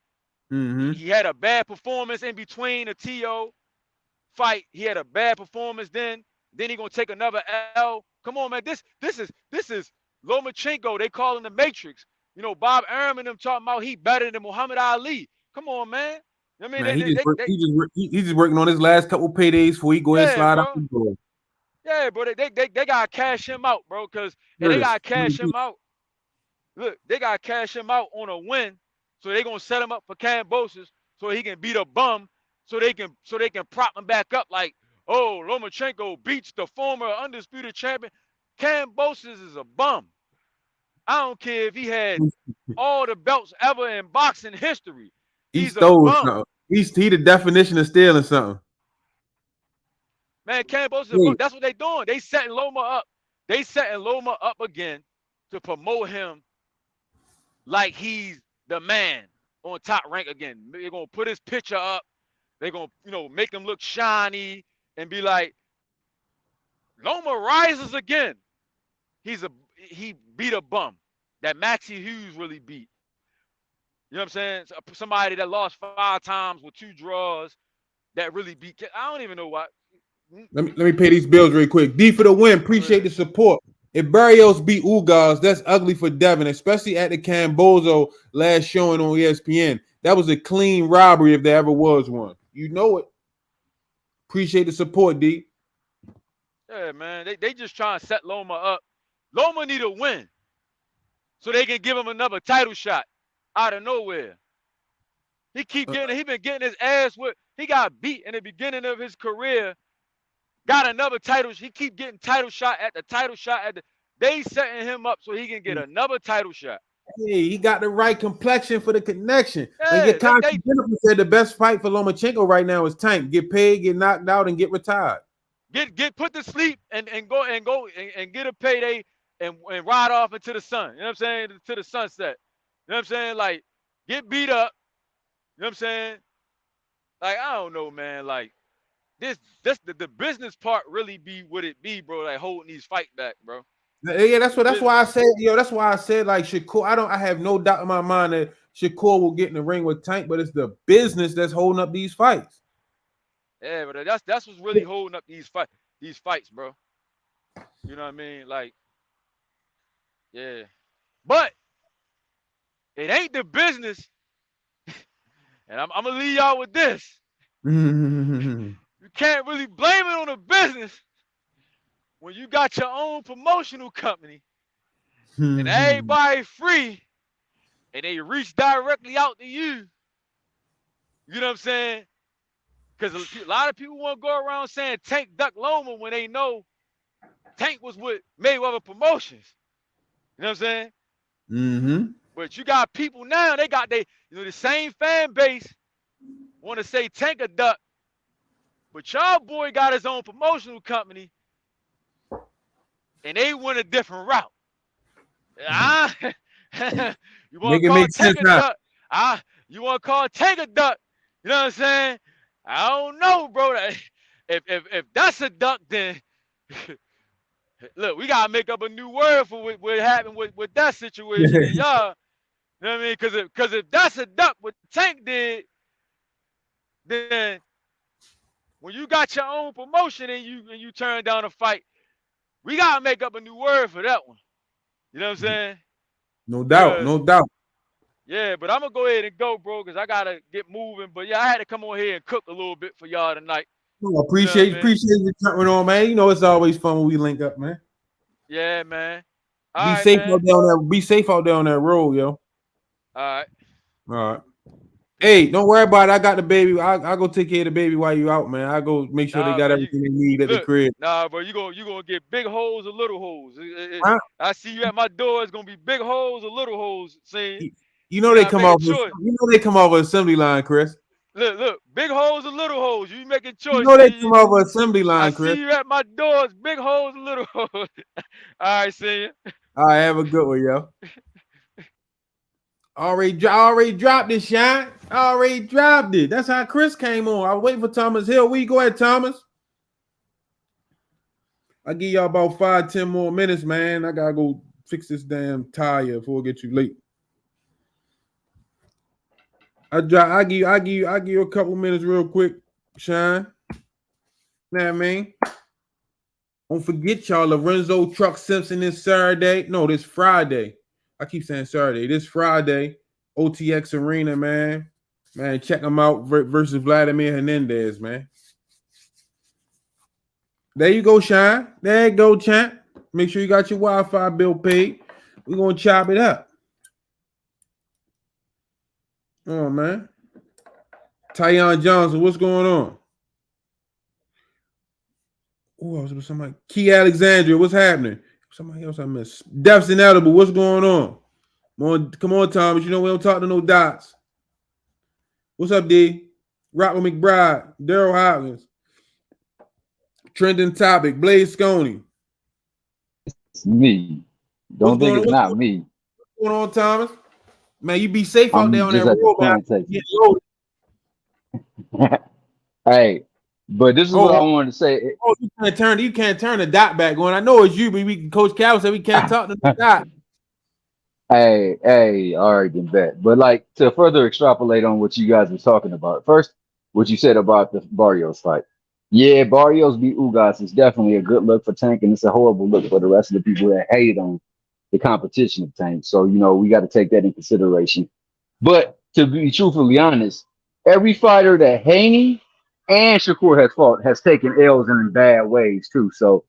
Mm-hmm. He had a bad performance in between the T.O. fight. He had a bad performance then he gonna take another L. Come on, man. This is Lomachenko. They call him the Matrix. Bob Arum and them talking about he better than Muhammad Ali. Come on, man. I mean, he's just working on his last couple paydays before he go ahead and slide out the door. Yeah, bro. They gotta cash him out, bro. Because they gotta cash him out. Look, they gotta cash him out on a win. So they gonna set him up for Kambosos so he can beat a bum. So they can prop him back up like, oh, Lomachenko beats the former undisputed champion. Kambosos is a bum. I don't care if he had all the belts ever in boxing history. He's a bum. Something. He the definition of stealing something. Man, Kambosos, bro, that's what they doing. They setting Loma up. They setting Loma up again to promote him like he's the man on Top Rank again. They're gonna put his picture up. They're gonna, make him look shiny and be like, Loma rises again. He beat a bum that Maxie Hughes really beat. You know what I'm saying? Somebody that lost 5 times with 2 draws that really beat. I don't even know what. Let me pay these bills real quick. D for the win. Appreciate the support. If Barrios beat Ugas, that's ugly for Devin, especially at the Cambozo last showing on ESPN. That was a clean robbery if there ever was one. You know it. Appreciate the support, D. Yeah, man. They just trying to set Loma up. Loma need a win so they can give him another title shot out of nowhere. He been getting his ass whipped. He got beat in the beginning of his career. Got another title. He keep getting title shot at the title shot at the. They setting him up so he can get another title shot. Hey, he got the right complexion for the connection. Hey, Jennifer said the best fight for Lomachenko right now is Tank. Get paid, get knocked out, and get retired. Get put to sleep and go and get a payday and ride off into the sun. You know what I'm saying? To the sunset. You know what I'm saying? Like, get beat up. You know what I'm saying? Like, I don't know, man. Like, the business part really be what it be, bro. Like, holding these fights back, bro. Yeah, that's why I said, that's why I said, like, Shakur. I have no doubt in my mind that Shakur will get in the ring with Tank, but it's the business that's holding up these fights. Yeah, but that's what's really holding up these fights, bro. You know what I mean? Like, yeah. But it ain't the business. And I'm gonna leave y'all with this. You can't really blame it on the business when you got your own promotional company and everybody free and they reach directly out to you. You know what I'm saying? Because a lot of people want to go around saying Tank duck Loma when they know Tank was with Mayweather Promotions. You know what I'm saying? Mm-hmm. But you got people now, they got the same fan base want to say Tank a duck, but y'all boy got his own promotional company, and they went a different route. You want Make to it call make sense Tank a now. duck? You want to call Tank a duck? You know what I'm saying? I don't know, bro. If that's a duck, then look, we gotta make up a new word for what happened with that situation. And y'all, you know what I mean? Because if that's a duck, what Tank did, then when you got your own promotion and you turn down a fight, we gotta make up a new word for that one. You know what I'm saying? No doubt, no doubt. Yeah, but I'm gonna go ahead and go, bro, because I gotta get moving. But yeah, I had to come on here and cook a little bit for y'all tonight. Appreciate You know what I mean? appreciate you coming on, man. You know it's always fun when we link up, man. Yeah, man. All Be right, safe man. out there on that. Be safe out there on that road, yo. All right. All right. Peace. Hey, don't worry about it. I got the baby. I go take care of the baby while you out, man. I go make sure they Nah, got man. You everything they need at the look. crib. Nah, bro. You gonna get big holes or little holes. Huh? I see you at my door. It's gonna be big holes or little holes. Saying You know you they gotta come make a off. choice. You know they come off an assembly line, Chris. Look. Big holes or little holes. You making You choice. know they come off an assembly I line, Chris. see you at my doors. Big holes, little holes. All right, see you. All right, have a good one, yo. Already dropped it, Shine. Already dropped it. That's how Chris came on. I was waiting for Thomas Hill. We go ahead, Thomas. I'll give y'all about 5-10 more minutes, man. I gotta go fix this damn tire before it get you late. I give you a couple minutes real quick, Shine. Know what I mean? Don't forget, y'all, Lorenzo Truck Simpson this Saturday. No, this Friday. I keep saying Saturday. This Friday, OTX Arena, man. Man, check them out versus Vladimir Hernandez, man. There you go, Shine. There you go, champ. Make sure you got your Wi-Fi bill paid. We're going to chop it up. Oh, man. Tyon Johnson, what's going on? Oh, I was with somebody. Key Alexandria, what's happening? Somebody else I missed. Defson Edible, what's going on? Come on, Thomas. You know we don't talk to no dots. What's up, D? Rocco McBride, Daryl Hopkins, Trending Topic, Blaze Sconey. It's me. Don't think it's not me. What's going on, Thomas? Man, you be safe out there on that just at the road, man. plan taking. Hey, but this is what I wanted to say. You can't turn the dot back on. I know it's you, but Coach Cal said we can't talk to the dot. Hey, all right, then bet. But like to further extrapolate on what you guys were talking about, first, what you said about the Barrios fight. Yeah, Barrios beat Ugas is definitely a good look for Tank, and it's a horrible look for the rest of the people that hate on the competition of Tank. So, you know, we got to take that in consideration. But to be truthfully honest, every fighter that Haney and Shakur has fought has taken L's in bad ways too. So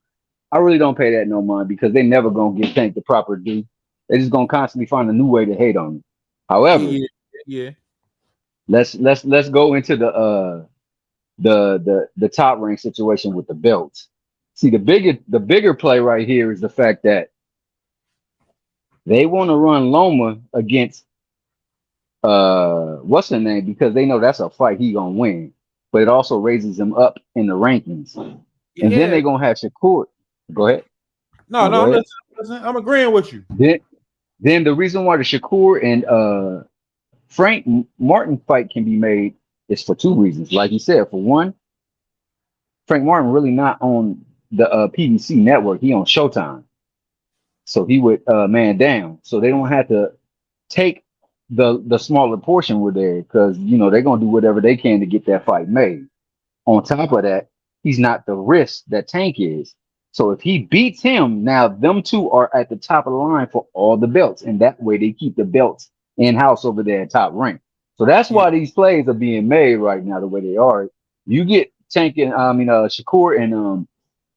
I really don't pay that no mind because they never gonna give Tank the proper due. They're just gonna constantly find a new way to hate on him. However, yeah. Let's go into the top rank situation with the belts. See, the bigger play right here is the fact that they want to run Loma against what's her name, because they know that's a fight he gonna win, but it also raises him up in the rankings. Yeah. And then they're gonna have Shakur. Go ahead. No, I'm agreeing with you. Then the reason why the Shakur and Frank Martin fight can be made is for two reasons. Like you said, for one, Frank Martin really not on the PBC network. He on Showtime. So he would man down. So they don't have to take the smaller portion with there because, you know, they're going to do whatever they can to get that fight made. On top of that, he's not the risk that Tank is. So if he beats him, now them two are at the top of the line for all the belts. And that way they keep the belts in-house over there at top rank. So that's why these plays are being made right now the way they are. You get Tank and Shakur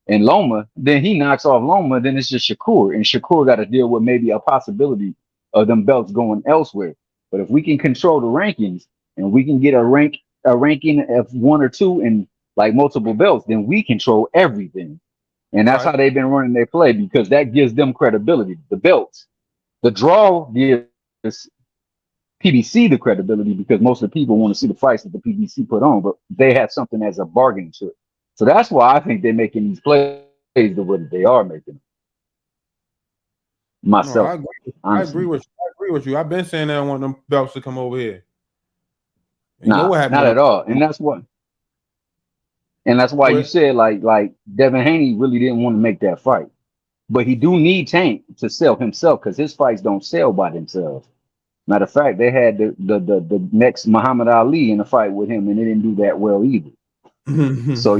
and Loma, then he knocks off Loma, then it's just Shakur. And Shakur got to deal with maybe a possibility of them belts going elsewhere. But if we can control the rankings and we can get a ranking of one or two and like multiple belts, then we control everything. And that's how they've been running their play because that gives them credibility. The belts, the draw gives PBC the credibility because most of the people want to see the fights that the PBC put on, but they have something as a bargaining chip. So that's why I think they're making these plays the way that they are making them. No, Myself, I agree. I honestly. agree with you. I agree with you. I've been saying that I want them belts to come over here. And you know Nah, what happened not with at all. And that's why you what? said like Devin Haney really didn't want to make that fight. But he do need Tank to sell himself because his fights don't sell by themselves. Matter of fact, they had the next Muhammad Ali in a fight with him, and it didn't do that well either. So,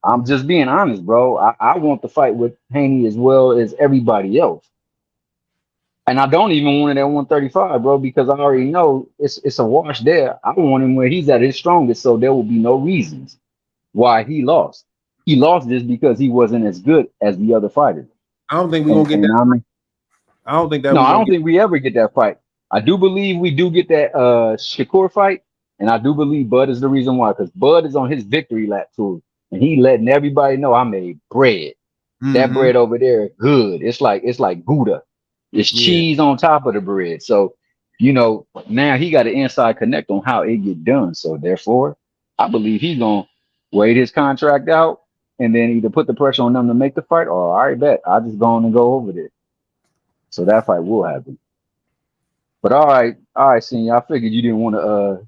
I'm just being honest, bro. I want the fight with Haney as well as everybody else. And I don't even want it at 135, bro, because I already know it's a wash there. I want him where he's at his strongest, so there will be no reasons why he lost. He lost this because he wasn't as good as the other fighters. I don't think we're gonna get that. I mean, I don't think that no, we're I gonna don't think we ever get that fight. I do believe we do get that Shakur fight, and I do believe Bud is the reason why, because Bud is on his victory lap tour, and he letting everybody know I made bread. That bread over there, good. It's like Gouda. It's cheese on top of the bread. So, now he got an inside connect on how it get done. So therefore, I believe he's gonna wait his contract out and then either put the pressure on them to make the fight, or I bet I'll just go on and go over there. So that fight will happen. But all right, senior. I figured you didn't want to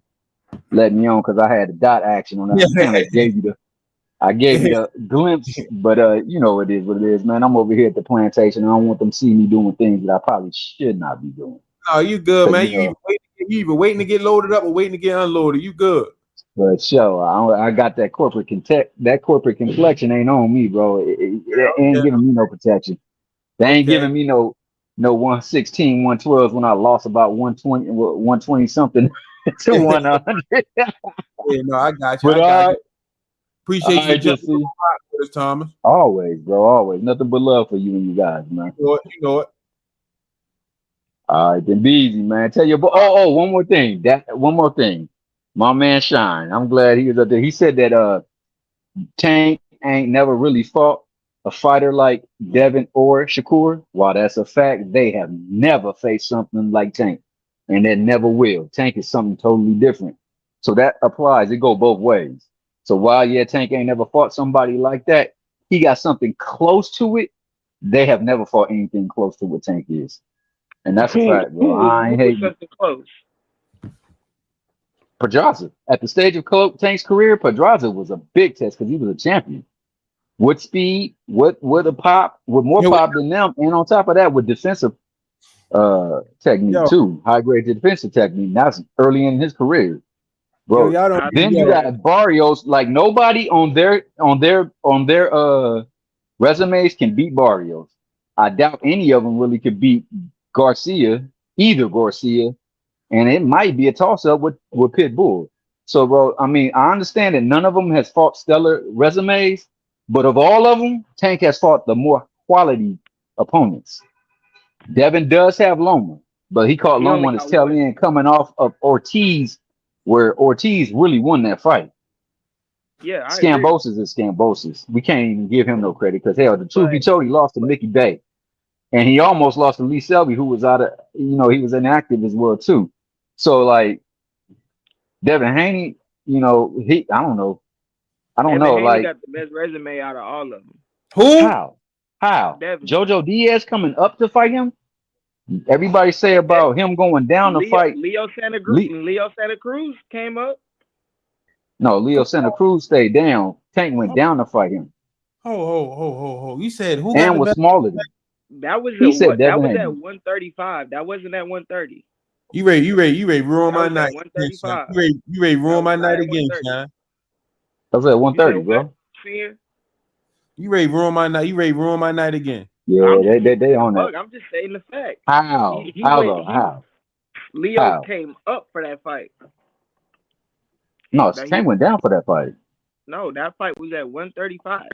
let me on because I had the dot action on that. I kind of gave you the glimpse, but it is what it is, man. I'm over here at the plantation. I don't want them to see me doing things that I probably should not be doing. No, you good, man. You either waiting to get loaded up or waiting to get unloaded. You good. But I got that corporate complexion ain't on me, bro. It ain't giving me no protection. They ain't giving me no 116, 112s when I lost about 120 something to 100. Yeah, no, I got you. But I got you. Appreciate you jumping on with us, Thomas. Always, bro. Always. Nothing but love for you and you guys, man. You know it. All right, then be easy, man. Tell you, one more thing. My man Shine. I'm glad he was up there. He said that Tank ain't never really fought a fighter like Devin or Shakur. While that's a fact, they have never faced something like Tank, and they never will. Tank is something totally different. So that applies. It go both ways. So while Tank ain't never fought somebody like that, he got something close to it. They have never fought anything close to what Tank is. And that's a fact, bro. I ain't hating. Something close. Pedraza. At the stage of Tank's career, Pedraza was a big test because he was a champion. With speed, with more pop than them, and on top of that, with defensive technique too. High grade defensive technique. That's early in his career. Bro, then you got Barrios. Like nobody on their resumes can beat Barrios. I doubt any of them really could beat either Garcia, and it might be a toss-up with Pitbull. So, bro, I mean, I understand that none of them has fought stellar resumes, but of all of them, Tank has fought the more quality opponents. Devin does have Loma, but he caught Loma on his tail end coming off of Ortiz, where Ortiz really won that fight. Yeah, Scambosis is Scambosis. We can't even give him no credit because hell, the truth be told, he lost to Mickey Bay. And he almost lost to Lee Selby, who was out of, he was inactive as well, too. So, like, Devin Haney, I don't know. Devin Haney got the best resume out of all of them. Who? How? Devin. Jojo Diaz coming up to fight him? Everybody say about him going down to fight. Leo Santa Cruz came up. No, Leo Santa Cruz stayed down. Tank went down to fight him. Ho. You said who and was smaller than that was that was at 135. That wasn't at 130. You ready ruin my night. 135. You ready ruin my night again, Sean. I was at 130, bro. You ready ruin my night? You ready ruin my night again? Yeah, they on that. I'm just stating the fact. How? How? Leo came up for that fight. No, Tank went down for that fight. No, that fight was at 135.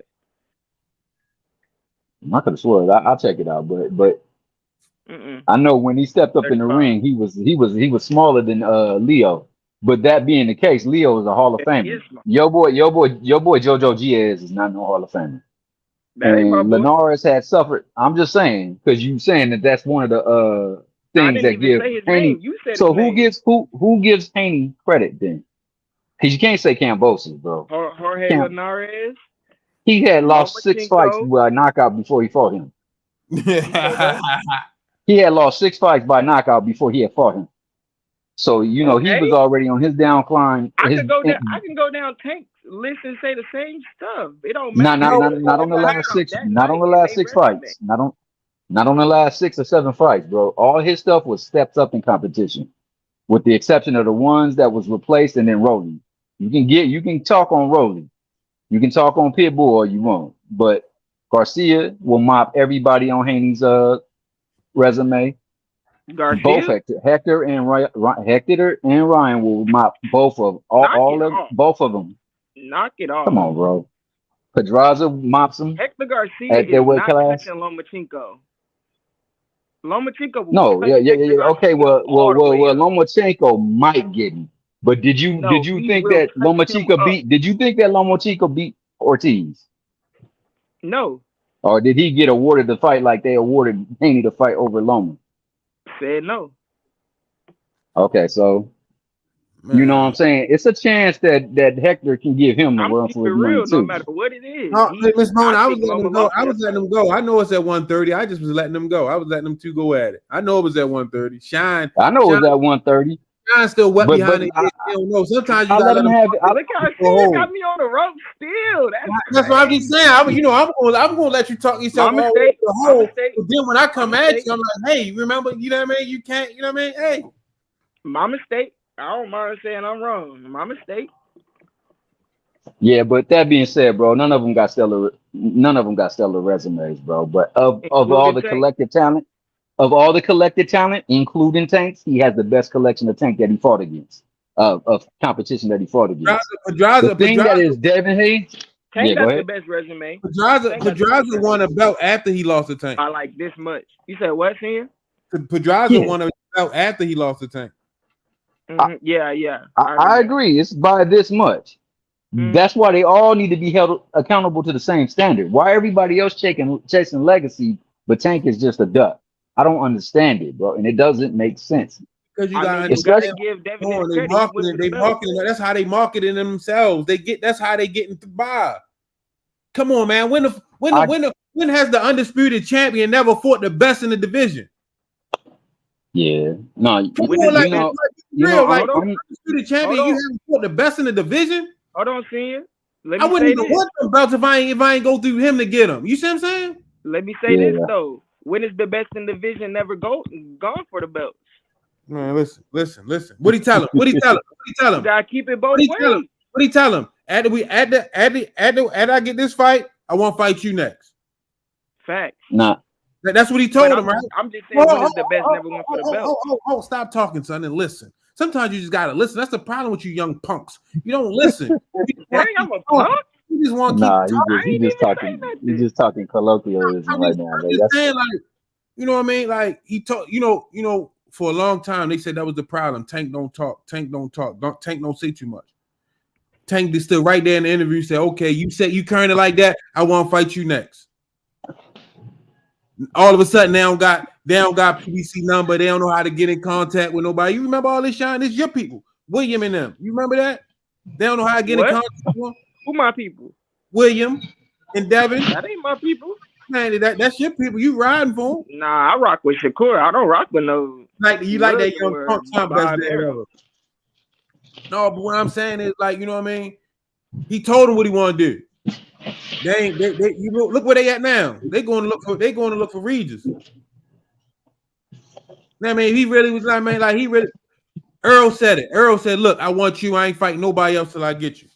I could have sworn. I'll check it out, but I know when he stepped up 35. In the ring, he was smaller than Leo. But that being the case, Leo is a Hall of Famer. Your boy Jojo Diaz is not no Hall of Famer. And Linares had suffered. I'm just saying because you saying that's one of the things that even give say his Haney. name. You said So his name. who gives Haney credit then? Because you can't say Kambosos, bro. Jorge Cam- Linares, He had lost 6 fights Lomachenko. by knockout before he fought him. You said what? He had lost 6 fights by knockout before he had fought him. So he Okay. was already on his downcline. I can go down Tank's list and say the same stuff. It don't Not matter. on the last 6. That Not on the night last in 6 their resume. fights. Not on the last 6 or 7 fights, bro. All his stuff was steps up in competition, with the exception of the ones that was replaced and then rolling. You can talk on rolling. You can talk on Pitbull all you want, but Garcia will mop everybody on Haney's resume. Garcia? Both Hector and Ryan will mop both of both of them. Knock it off. Come on, bro. Pedraza mops them. Hector Garcia at their is weight not class. touching Lomachenko. Lomachenko will No, touch yeah. Hector Okay, Garcia all the way up. Lomachenko might get him. But did you he think will that touch him Lomachenko up. beat? Did you think that Lomachenko beat Ortiz? No. Or did he get awarded the fight like they awarded Haney the fight over Loma? Said no. Okay, so you know what I'm saying? It's a chance that Hector can give him the I'm run keeping for it his money real, too. no matter what it is. No, Miss Mona, I was letting them go. I know it's at 130. I just was letting them go. I was letting them two go at it. I know it was at 130. Shine. I know it was at 130. Shine still wet But behind it. You don't know. Sometimes you I gotta let him have it. Look how Sia got me on the rope still. That's what I'm just saying. I'm gonna let you talk yourself all over the hole. But then when I come at you, I'm like, hey, remember, you know what I mean? You can't, you know what I mean? Hey. My mistake. I don't mind saying I'm wrong. My mistake. Yeah, but that being said, bro, none of them got stellar resumes, bro. But of all the collective talent, including Tanks, he has the best collection of Tank that he fought against, of competition that he fought against. The thing that is Devin Hayes. Tank got the best resume. Pedraza won a belt after he lost the Tank. I like this much. You said what, Sia? Pedraza won a belt after he lost the Tank. Yeah. I agree. It's by this much. That's why they all need to be held accountable to the same standard. Why everybody else chasing legacy, but Tank is just a duck? I don't understand it, bro, and it doesn't make sense. Because you gotta give Devin his credit. They marketing. That's how they marketing themselves. That's how they getting by. Come on, man. When has the undisputed champion never fought the best in the division? Yeah, no. Undisputed champion, you haven't fought the best in the division. Hold on, Sia. I wouldn't even want them belts if I ain't go through him to get them. You see what I'm saying? Let me say this though. When is the best in the division never gone for the belts? Man, listen. What he tell him? You gotta keep it both ways. What he tell him? After I get this fight, I won't fight you next. Facts. Nah. That's what he told him, right? I'm just saying when is the best never went for the belt. Stop talking, son, and listen. Sometimes you just gotta listen. That's the problem with you young punks. You don't listen. Dang, I'm a punk. You just want to keep talking. He's just talking colloquialism right now. I'm just saying, like, you know what I mean? Like he talk, you know, for a long time they said that was the problem. Tank don't talk. Tank don't say too much. Tank is still right there in the interview. Said, okay, you said you current it like that. I want to fight you next. All of a sudden, they don't got PBC number. They don't know how to get in contact with nobody. You remember all this, Shine? It's your people, William and them. You remember that? They don't know how to get in contact with them. Who my people? William and Devin. That ain't my people. Man, that's your people. You riding for them. Nah, I rock with Shakur. I don't rock with no. Like that young punk Tom best there ever. No, but what I'm saying is, like, you know what I mean? He told him what he want to do. You look where they at now. They going to look for Rize. I mean, he really was like, man, like he really. Earl said it. Earl said, "Look, I want you. I ain't fighting nobody else till I get you."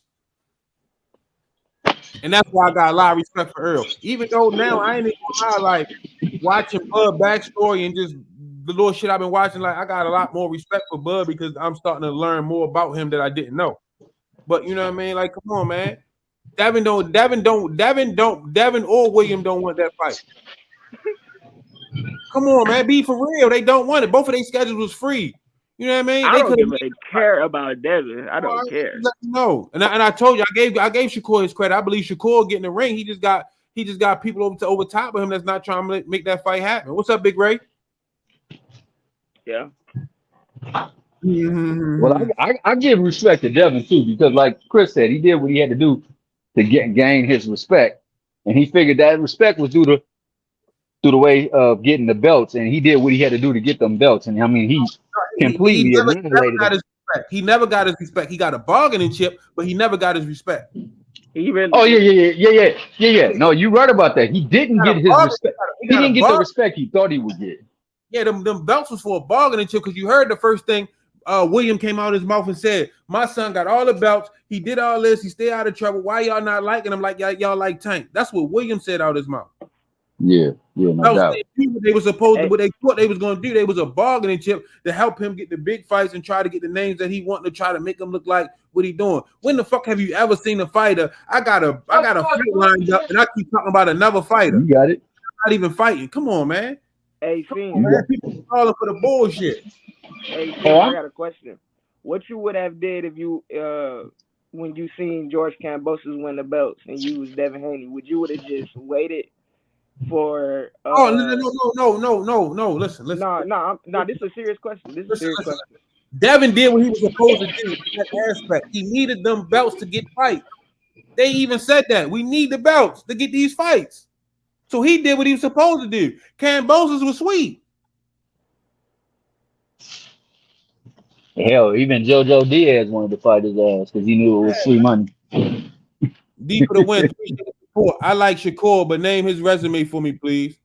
And that's why I got a lot of respect for Earl. Even though now I ain't even gonna lie, like watching Bud backstory and just the little shit I've been watching, like I got a lot more respect for Bud because I'm starting to learn more about him that I didn't know. But you know what I mean? Like, come on, man. Devin or William don't want that fight. Come on, man. Be for real. They don't want it. Both of their schedules was free. You know what I mean? I don't care about Devin. I don't care. No, and I told you I gave Shakur his credit. I believe Shakur getting the ring. He just got people over top of him that's not trying to make that fight happen. What's up, Big Ray? Yeah. Well, I give respect to Devin too, because like Chris said, he did what he had to do to gain his respect, and he figured that respect was through the way of getting the belts, and he did what he had to do to get them belts. And I mean, he completely never annihilated got them. his respect. He never got his respect. He got a bargaining chip, but he never got his respect. He really Oh did. yeah. No, you're right about that. He didn't get his respect. He didn't get the respect he thought he would get. Yeah, them belts was for a bargaining chip, because you heard the first thing William came out of his mouth and said, "My son got all the belts. He did all this. He stayed out of trouble. Why y'all not liking him like y'all like Tank?" That's what William said out of his mouth. Yeah, no doubt. They were supposed to, what they thought they was going to do. They was a bargaining chip to help him get the big fights and try to get the names that he wanted to try to make him look like what he doing. When the fuck have you ever seen a fighter? I got a fight lined up, and I keep talking about another fighter. You got it. Not even fighting. Come on, man. Hey, Finn. People calling for the bullshit. Hey, Finn, I got a question. What you would have did if you when you seen George Kambosos win the belts and you was Devin Haney? Would you would have just waited for? No. Listen. No. This is a serious question. Question. Devin did what he was supposed to do in that aspect. He needed them belts to get fights. They even said that we need the belts to get these fights. So he did what he was supposed to do. Kambosos was sweet. Hell, even JoJo Diaz wanted to fight his ass because he knew it was free money. D for the win. I like Shakur, but name his resume for me, please.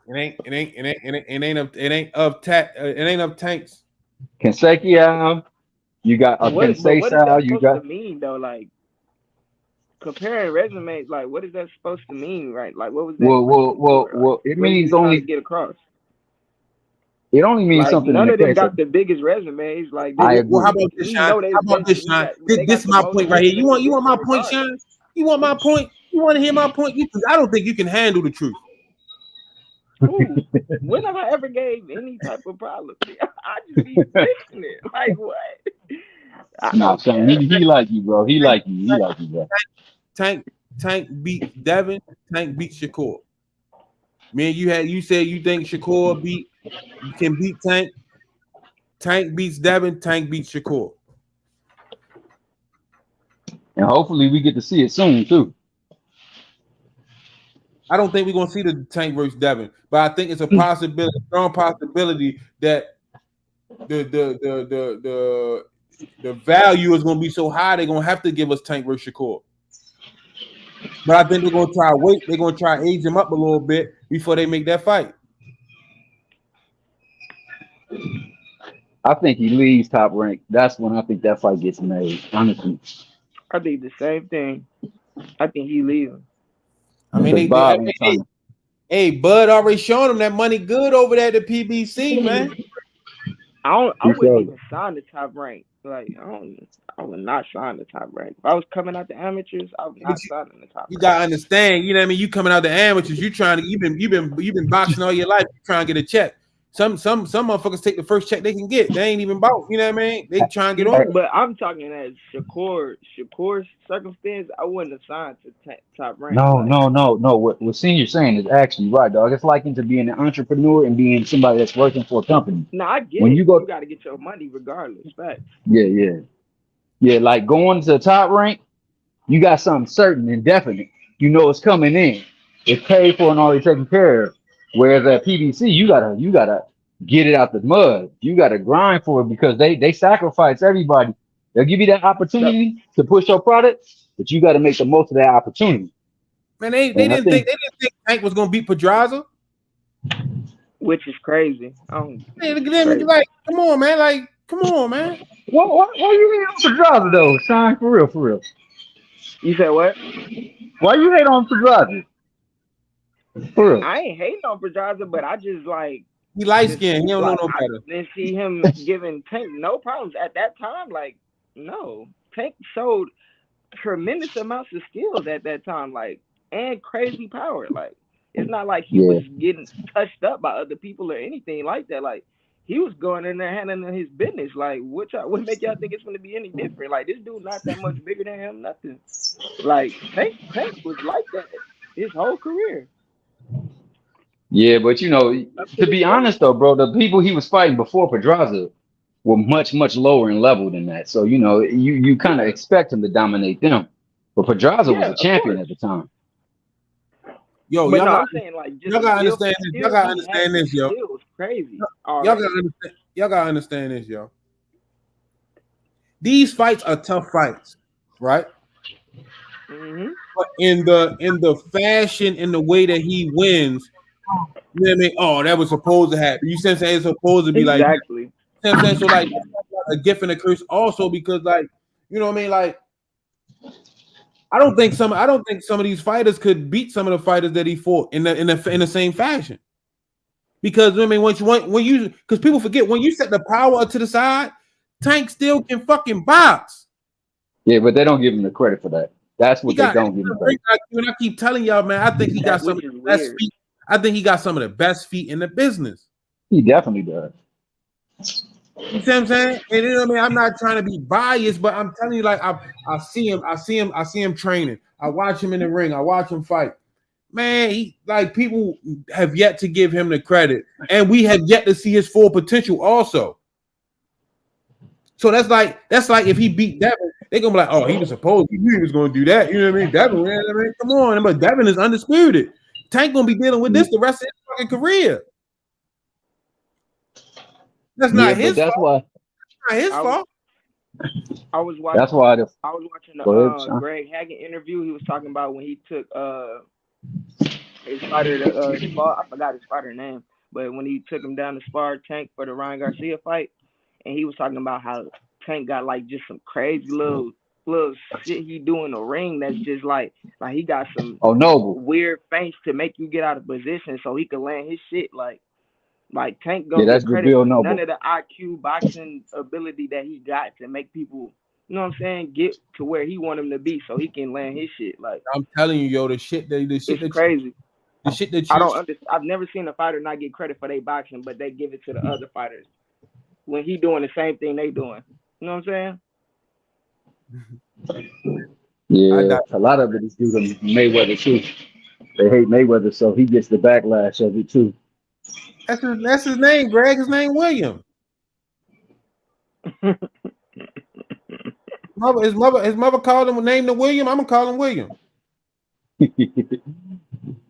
It ain't of Tanks. Consecutive. You got a what is that supposed you got to mean though? Like comparing resumes, like what is that supposed to mean, right? Like what was that? Well, it means only to get across. It only means like, something. None of them got the biggest resumes. Like, I agree. Well, how about this, Sean? How about this, Sean? This is my point right here. You want my point, Sean? You want my point? You want to hear my point? I don't think you can handle the truth. Ooh, when have I ever gave any type of problem? I just be listening. Like what? No, Sean, he like you, bro. He like you, bro. Tank beat Devin. Tank beat Shakur. Man, you said you think Shakur can beat Tank. Tank beats Devin. Tank beats Shakur. And hopefully we get to see it soon too. I don't think we're gonna see the Tank versus Devin, but I think it's a possibility, strong possibility that the value is gonna be so high they're gonna have to give us Tank versus Shakur. But I think they're gonna try wait. They're gonna try age him up a little bit before they make that fight. I think he leaves Top Rank. That's when I think that fight gets made. Honestly, I think the same thing. I think he leaving. I mean, Bud already showing him that money good over there at the PBC, man. I wouldn't even sign the Top Rank. Like I would not sign the Top Rank. If I was coming out the amateurs, I would not sign the Top Rank. You gotta understand, you know what I mean? You coming out the amateurs, you've been boxing all your life, you trying to get a check. Some motherfuckers take the first check they can get. They ain't even bought, you know what I mean? They try and get on. But I'm talking as Shakur's circumstance, I wouldn't have signed to Top Rank. No. What Senior's saying is actually right, dog. It's like into being an entrepreneur and being somebody that's working for a company. No, I get when it. You got to get your money regardless. Facts. Yeah. Like going to the Top Rank, you got something certain and definite. You know it's coming in. It's paid for and already taken care of. Whereas at PBC, you gotta get it out the mud. You gotta grind for it because they sacrifice everybody. They'll give you that opportunity to push your product, but you got to make the most of that opportunity. Man, they didn't think Tank was gonna beat Pedraza, which is crazy. Crazy. Like, come on, man. Why you hate on Pedraza though, Sean? For real. You said what? Why you hate on Pedraza? For real. I ain't hating on Pedraza, but I just like he light skinned. He don't know no better. I didn't see him giving Tank no problems at that time. Like, no, Tank showed tremendous amounts of skills at that time, like, and crazy power. Like, it's not like he was getting touched up by other people or anything like that. Like, he was going in there handling his business. Like, what make y'all think it's going to be any different? Like, this dude not that much bigger than him. Nothing. Like, Tank was like that his whole career. Yeah, but you know, to be honest though, bro, the people he was fighting before Pedraza were much, much lower in level than that. So, you know, you kind of Yeah. expect him to dominate them. But Pedraza was Yeah, a of champion course. at the time. Yo, But no, I'm saying like just y'all gotta skill understand for this. Y'all skill, gotta he had understand the this, yo. skills crazy Y'all gotta already. understand. Y'all gotta understand this, yo. These fights are tough fights, right? Mm-hmm. But in the fashion, in the way that he wins, you know what I mean? Oh, that was supposed to happen. You see what I'm saying? It's supposed to be like that. Exactly. You know what I'm saying? So like a gift and a curse also because like, you know what I mean? Like I don't think some of these fighters could beat some of the fighters that he fought in the same fashion. Because I mean, when you because people forget when you set the power to the side, Tank still can fucking box. Yeah, but they don't give him the credit for that. That's He what they got don't give him credit. and I keep telling y'all, man, I think he got That some which of is the best weird. feet. I think he got some of the best feet in the business. He definitely does. You see what I'm saying? And you know what I mean? I'm not trying to be biased, but I'm telling you, like I see him training. I watch him in the ring. I watch him fight. Man, he like people have yet to give him the credit, and we have yet to see his full potential also. So that's like if he beat Devin, they're gonna be like, oh, he was supposed he knew he was gonna do that. You know what I mean? Devin, you know what I mean? Come on, but Devin is undisputed. Tank gonna be dealing with this the rest of his fucking career. That's Yeah, not but his that's fault. why. Not his I fault. I was watching That's why. the Go ahead, Sean. Greg Hagan interview. He was talking about when he took his fighter to spar. I forgot his fighter name, but when he took him down to spar Tank for the Ryan Garcia fight, and he was talking about how Tank got like just some crazy little shit he do in the ring that's just like he got some Oh, Noble. weird feints to make you get out of position so he could land his shit like Tank Yeah, don't that's get credit Javille for none Noble. of the IQ boxing ability that he got to make people, you know what I'm saying, get to where he want him to be so he can land his shit. Like I'm telling you, yo, the shit it's crazy. that I you don't understand. I've never seen a fighter not get credit for their boxing, but they give it to the other fighters when he doing the same thing they doing. You know what I'm saying? Yeah, a lot of it is due to Mayweather too. They hate Mayweather, so he gets the backlash of it too. that's his name, Greg. His name William. His mother called him named him William. I'm gonna call him William.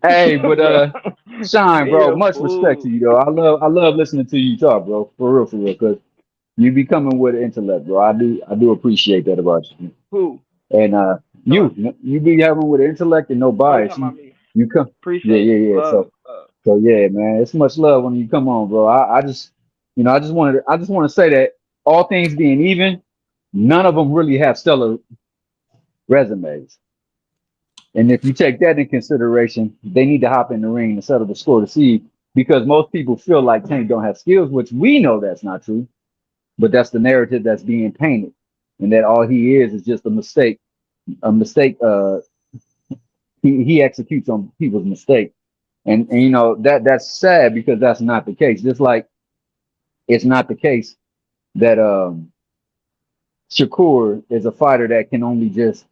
Hey, but Sean, He bro, a much respect fool. to you, though. I love listening to you talk, bro. For real, because you be coming with an intellect, bro. I do appreciate that about you. Who? And Sean. you be having with an intellect and no Oh, you bias. talking about me? You come, Appreciate it. yeah. Love. So yeah, man, it's much love when you come on, bro. I just, I just want to say that all things being even, none of them really have stellar resumes. And if you take that in consideration, they need to hop in the ring and settle the score to see, because most people feel like Tank don't have skills, which we know that's not true, but that's the narrative that's being painted, and that all he is just a mistake. A mistake. He executes on people's mistake, and that's sad because that's not the case. Just like it's not the case that Shakur is a fighter that can only just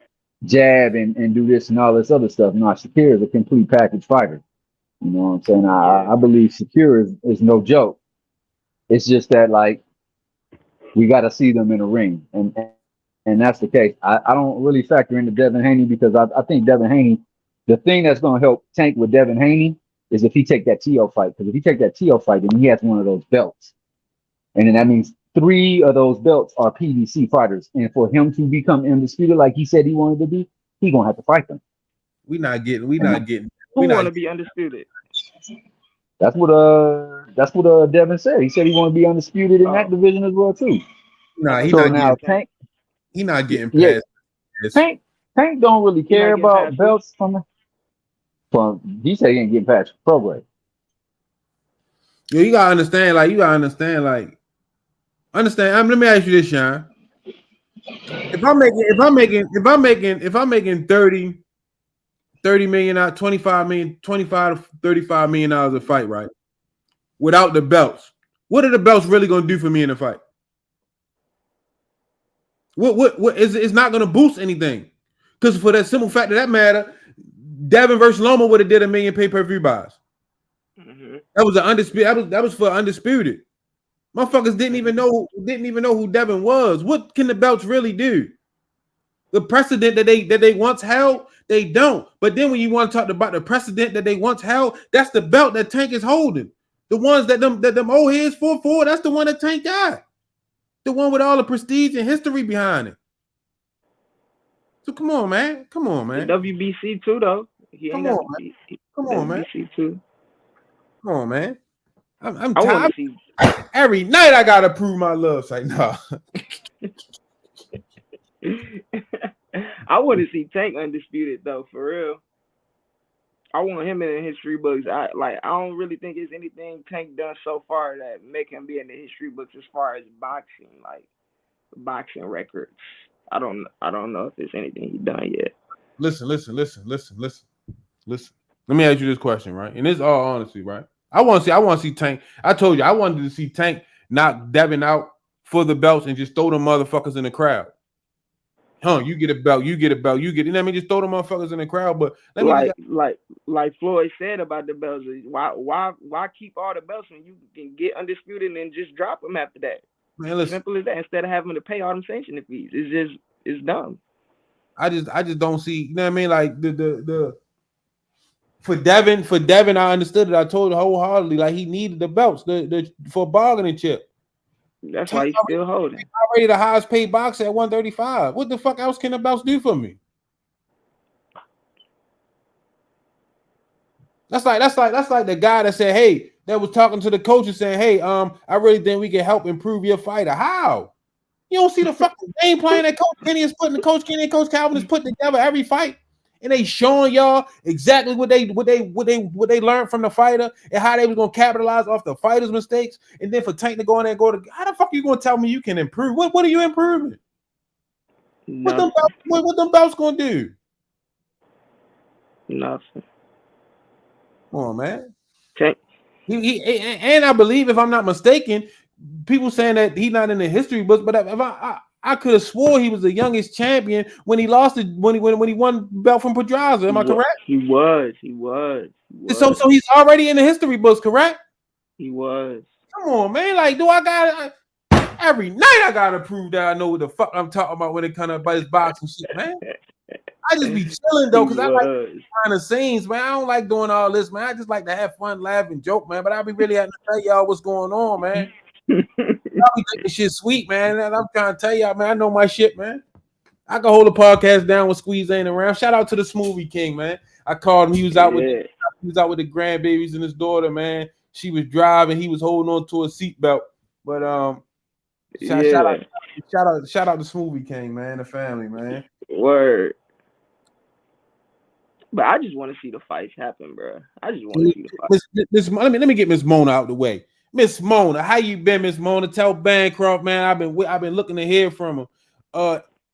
jab and do this and all this other stuff. No, Shakur is a complete package fighter. You know what I'm saying? I believe Shakur is no joke. It's just that like we got to see them in a ring, and that's the case. I don't really factor into Devin Haney because I think Devin Haney, the thing that's going to help Tank with Devin Haney is if he take that TO fight. Because if he take that TO fight, then he has one of those belts, and then that means 3 of those belts are PBC fighters. And for him to become undisputed like he said he wanted to be, he gonna have to fight them. We not getting. Who want to be undisputed? That's what Devin said. He said he want to be undisputed in that division as well too. Nah, he So not now getting. Tank, He not getting yeah, past this. Tank don't really He not care getting about past belts from he said he ain't getting past progress. Yo, you gotta understand. Like understand. Let me ask you this, Sean. If I'm making 30 million out, 25 to 35 million dollars a fight, right? Without the belts, what are the belts really gonna do for me in a fight? What is it's not gonna boost anything. Because for that simple fact of that matter, Devin versus Loma would have did $1 million pay-per-view buys. Mm-hmm. That was an undisputed. That was for undisputed. Motherfuckers didn't even know who Devin was. What can the belts really do? The precedent that they once held, they don't. But then when you want to talk about the precedent that they once held, that's the belt that Tank is holding. The ones that them old heads fought for, that's the one that Tank got. The one with all the prestige and history behind it. So come on, man. Come on, man. The WBC too, though. He ain't got the Come on, man. WBC too. Come on, man. I'm I tired. want to see. Every night I gotta prove my love. It's like, no. I want to see Tank undisputed though, for real. I want him in the history books. I don't really think there's anything Tank done so far that make him be in the history books as far as boxing, like boxing records. I don't know if there's anything he done yet. Listen. Let me ask you this question, right? And this is all honesty, right? I want to see Tank. I told you I wanted to see Tank knock Devin out for the belts and just throw them motherfuckers in the crowd. You get a belt, you get. You know what I mean? Just throw them motherfuckers in the crowd. But like Floyd said about the belts, why keep all the belts when you can get undisputed and then just drop them after that? Man, listen, simple as that. Instead of having to pay all them sanctioning fees, it's dumb. I just don't see. You know what I mean? Like the for Devin, I understood it. I told him wholeheartedly, like he needed the belts for a bargaining chip. That's why he's still holding. Already the highest paid boxer at 135. What the fuck else can the belts do for me? That's like the guy that said, hey, that was talking to the coach and saying, hey, I really think we can help improve your fighter. How? You don't see the fucking game plan that Coach Kenny is putting, Coach Kenny and Coach Calvin is putting together every fight, and they showing y'all exactly what they learned from the fighter and how they was gonna capitalize off the fighter's mistakes, and then for Tank to go in there and go to, how the fuck are you gonna tell me you can improve? What are you improving? What them belts gonna do? Nothing. Come on, man. Okay. He and I believe, if I'm not mistaken, people saying that he's not in the history books, but if I could have swore he was the youngest champion when he lost it, when he won belt from Pedraza. Am I correct? He was. So he's already in the history books, correct? He was. Come on, man. Like, do I got every night I gotta prove that I know what the fuck I'm talking about when it comes about his boxing shit, man. I just be chilling though, because I like behind the scenes, man. I don't like doing all this, man. I just like to have fun, laugh, and joke, man. But I be really having to tell y'all what's going on, man. Y'all be thinking shit sweet, man. And I'm trying to tell y'all, man, I know my shit, man. I can hold a podcast down when Squeeze ain't around. Shout out to the Smoothie King, man. I called him. He was out with the grandbabies and his daughter, man. She was driving. He was holding on to a seatbelt. But shout out to Smoothie King, man. The family, man. Word. But I just want to see the fights happen, bro. I just want to see the fights. Let me get Miss Mona out the way. Miss Mona, how you been, Miss Mona? Tell Bancroft, man, I've been looking to hear from him.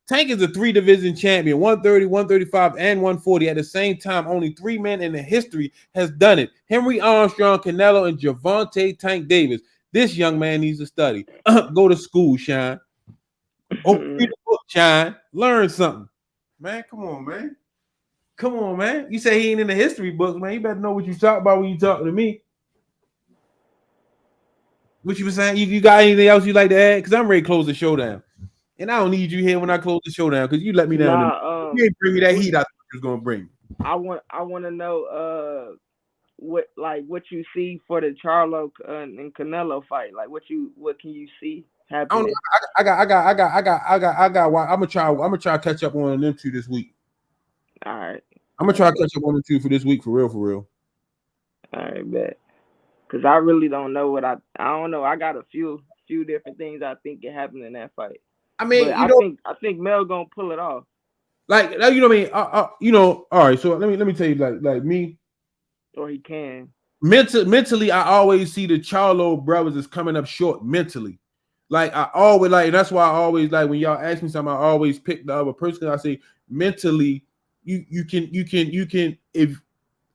Tank is a 3-division champion, 130, 135, and 140. At the same time, only 3 men in the history has done it. Henry Armstrong, Canelo, and Gervonta Tank Davis. This young man needs to study. Go to school, Shine. Read the book, Shine. Learn something. Man, come on, man. Come on, man. You say he ain't in the history books, man. You better know what you talk about when you talking to me. What you were saying? You got anything else you like to add? Because I'm ready to close the show down. And I don't need you here when I close the show down, because you let me down. You ain't bring me that heat I thought you was gonna bring. I want to know what you see for the Charlo and Canelo fight. Like what can you see happening? I got. I'm gonna try to catch up on them two this week. All right. I'm gonna try to catch up on them two for this week, for real. All right, bet. Cause I really don't know what I don't know. I got a few different things I think can happen in that fight. I mean, I think Mel gonna pull it off. Like, you know what I mean? All right. So let me tell you, like me, or he can. Mentally, I always see the Charlo brothers as coming up short mentally. Like I always like, that's why I always like when y'all ask me something, I always pick the other person. I say mentally, you can if.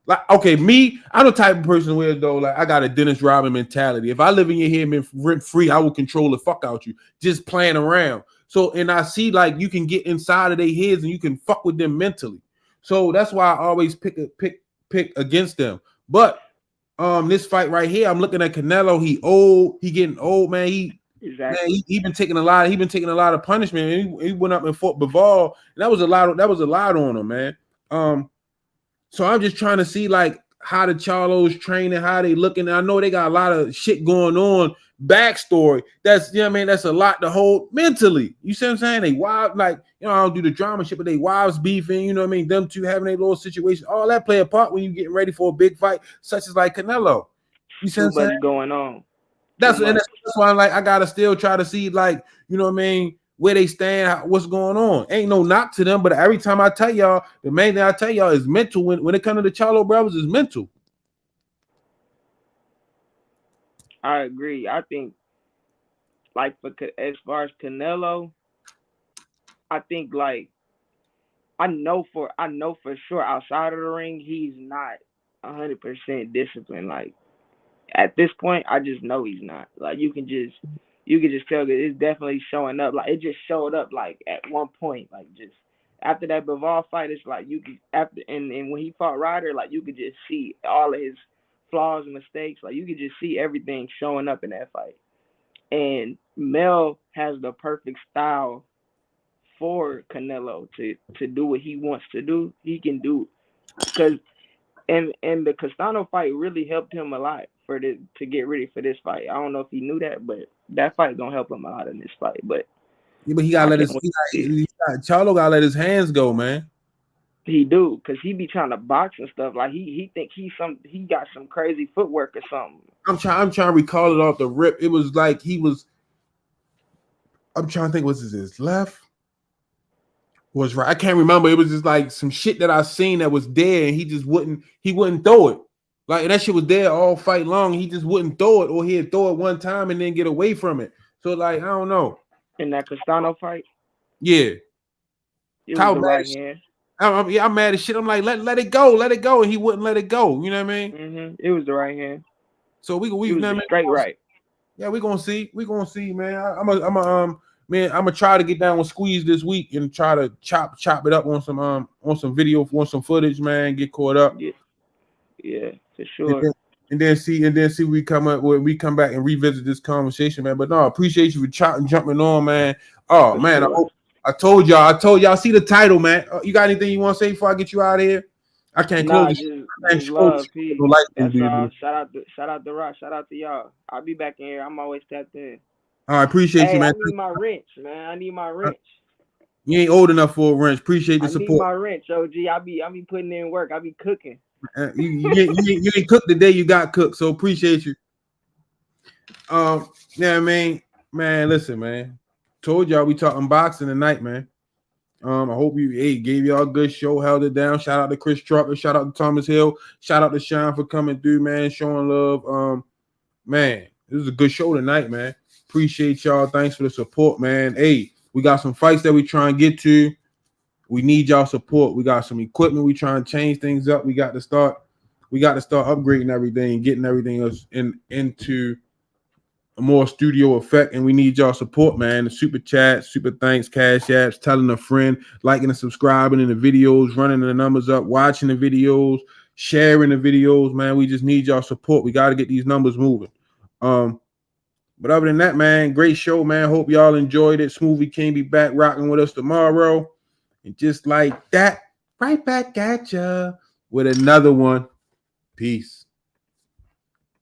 Like, okay, me, I'm the type of person where, though, like, I got a Dennis Rodman mentality. If I live in your head rent free, I will control the fuck out you, just playing around. So, and I see, like, you can get inside of their heads and you can fuck with them mentally. So that's why I always pick against them. But this fight right here, I'm looking at Canelo. He old. He getting old, man. Exactly. Man, he been taking a lot. He been taking a lot of punishment. He went up and fought Bivol, and that was a lot. That was a lot on him, man. So I'm just trying to see like how the Charlos training, how they looking. I know they got a lot of shit going on. Backstory. That's I mean, that's a lot to hold mentally. You see what I'm saying? They wives, like, I don't do the drama shit, but they wives beefing, you know what I mean? Them two having a little situation. All that play a part when you getting ready for a big fight, such as like Canelo. You see what I'm saying? Too much going on. That's why I'm like, I gotta still try to see, like, you know what I mean, where they stand, what's going on. Ain't no knock to them, but every time I tell y'all, the main thing I tell y'all is mental. When it comes to the Charlo brothers, is mental. I agree. I think, like, as far as Canelo, I think like I know for sure outside of the ring he's not 100% disciplined. Like at this point, I just know he's not. Like you can just tell that it's definitely showing up. Like it just showed up like at one point, like just after that Bivol fight, it's like you could and when he fought Ryder, like you could just see all of his flaws and mistakes. Like you could just see everything showing up in that fight. And Mel has the perfect style for Canelo to do what he wants to do. He can do because and the Castano fight really helped him a lot to get ready for this fight. I don't know if he knew that, but that fight gonna help him a lot in this fight. But yeah, but he gotta let Charlo gotta let his hands go, man. He do, cause he be trying to box and stuff. Like he think he got some crazy footwork or something. I'm trying to recall it off the rip. It was like I'm trying to think, was his left? Was right. I can't remember. It was just like some shit that I seen that was there, and he wouldn't throw it. Like that shit was there all fight long. He just wouldn't throw it, or he'd throw it one time and then get away from it. So like I don't know. In that Castano fight, yeah, it was the right hand. I'm mad as shit. I'm like, let it go, and he wouldn't let it go. You know what I mean? Mm-hmm. It was the right hand. So we straight right. Yeah, we're gonna see. We're gonna see, man. I'm gonna try to get down with Squeeze this week and try to chop it up on some video, on some footage, man. Get caught up. Yeah, for sure. And then see we come back and revisit this conversation, man. But no, I appreciate you for jumping on, man. Oh for man, sure. I told y'all. See the title, man. You got anything you want to say before I get you out of here? I can't close this. Just love, peace. That's all. Shout out to Rock. Shout out to y'all. I'll be back in here. I'm always tapped in. I appreciate you, man. I need my wrench, man. I need my wrench. You ain't old enough for a wrench. Appreciate the support. I need my wrench, OG. I be putting in work. I be cooking. You ain't cooked the day you got cooked, so appreciate you. Yeah, I mean, man, listen, man. Told y'all we talking boxing tonight, man. I hope gave y'all a good show, held it down. Shout out to Chris Trucker, shout out to Thomas Hill, shout out to Sean for coming through, man, showing love. Man, this is a good show tonight, man. Appreciate y'all. Thanks for the support, man. Hey, we got some fights that we try and get to. We need y'all support. We got some equipment. We trying to change things up. We got to start upgrading everything, getting everything else into a more studio effect, and we need y'all support, man. The super chats, super thanks, cash apps, telling a friend, liking and subscribing in the videos, running the numbers up, watching the videos, sharing the videos, man. We just need y'all support. We got to get these numbers moving. But other than that, man, great show, man. Hope y'all enjoyed it. Smoothie King be back rocking with us tomorrow. And just like that, right back at ya with another one. Peace.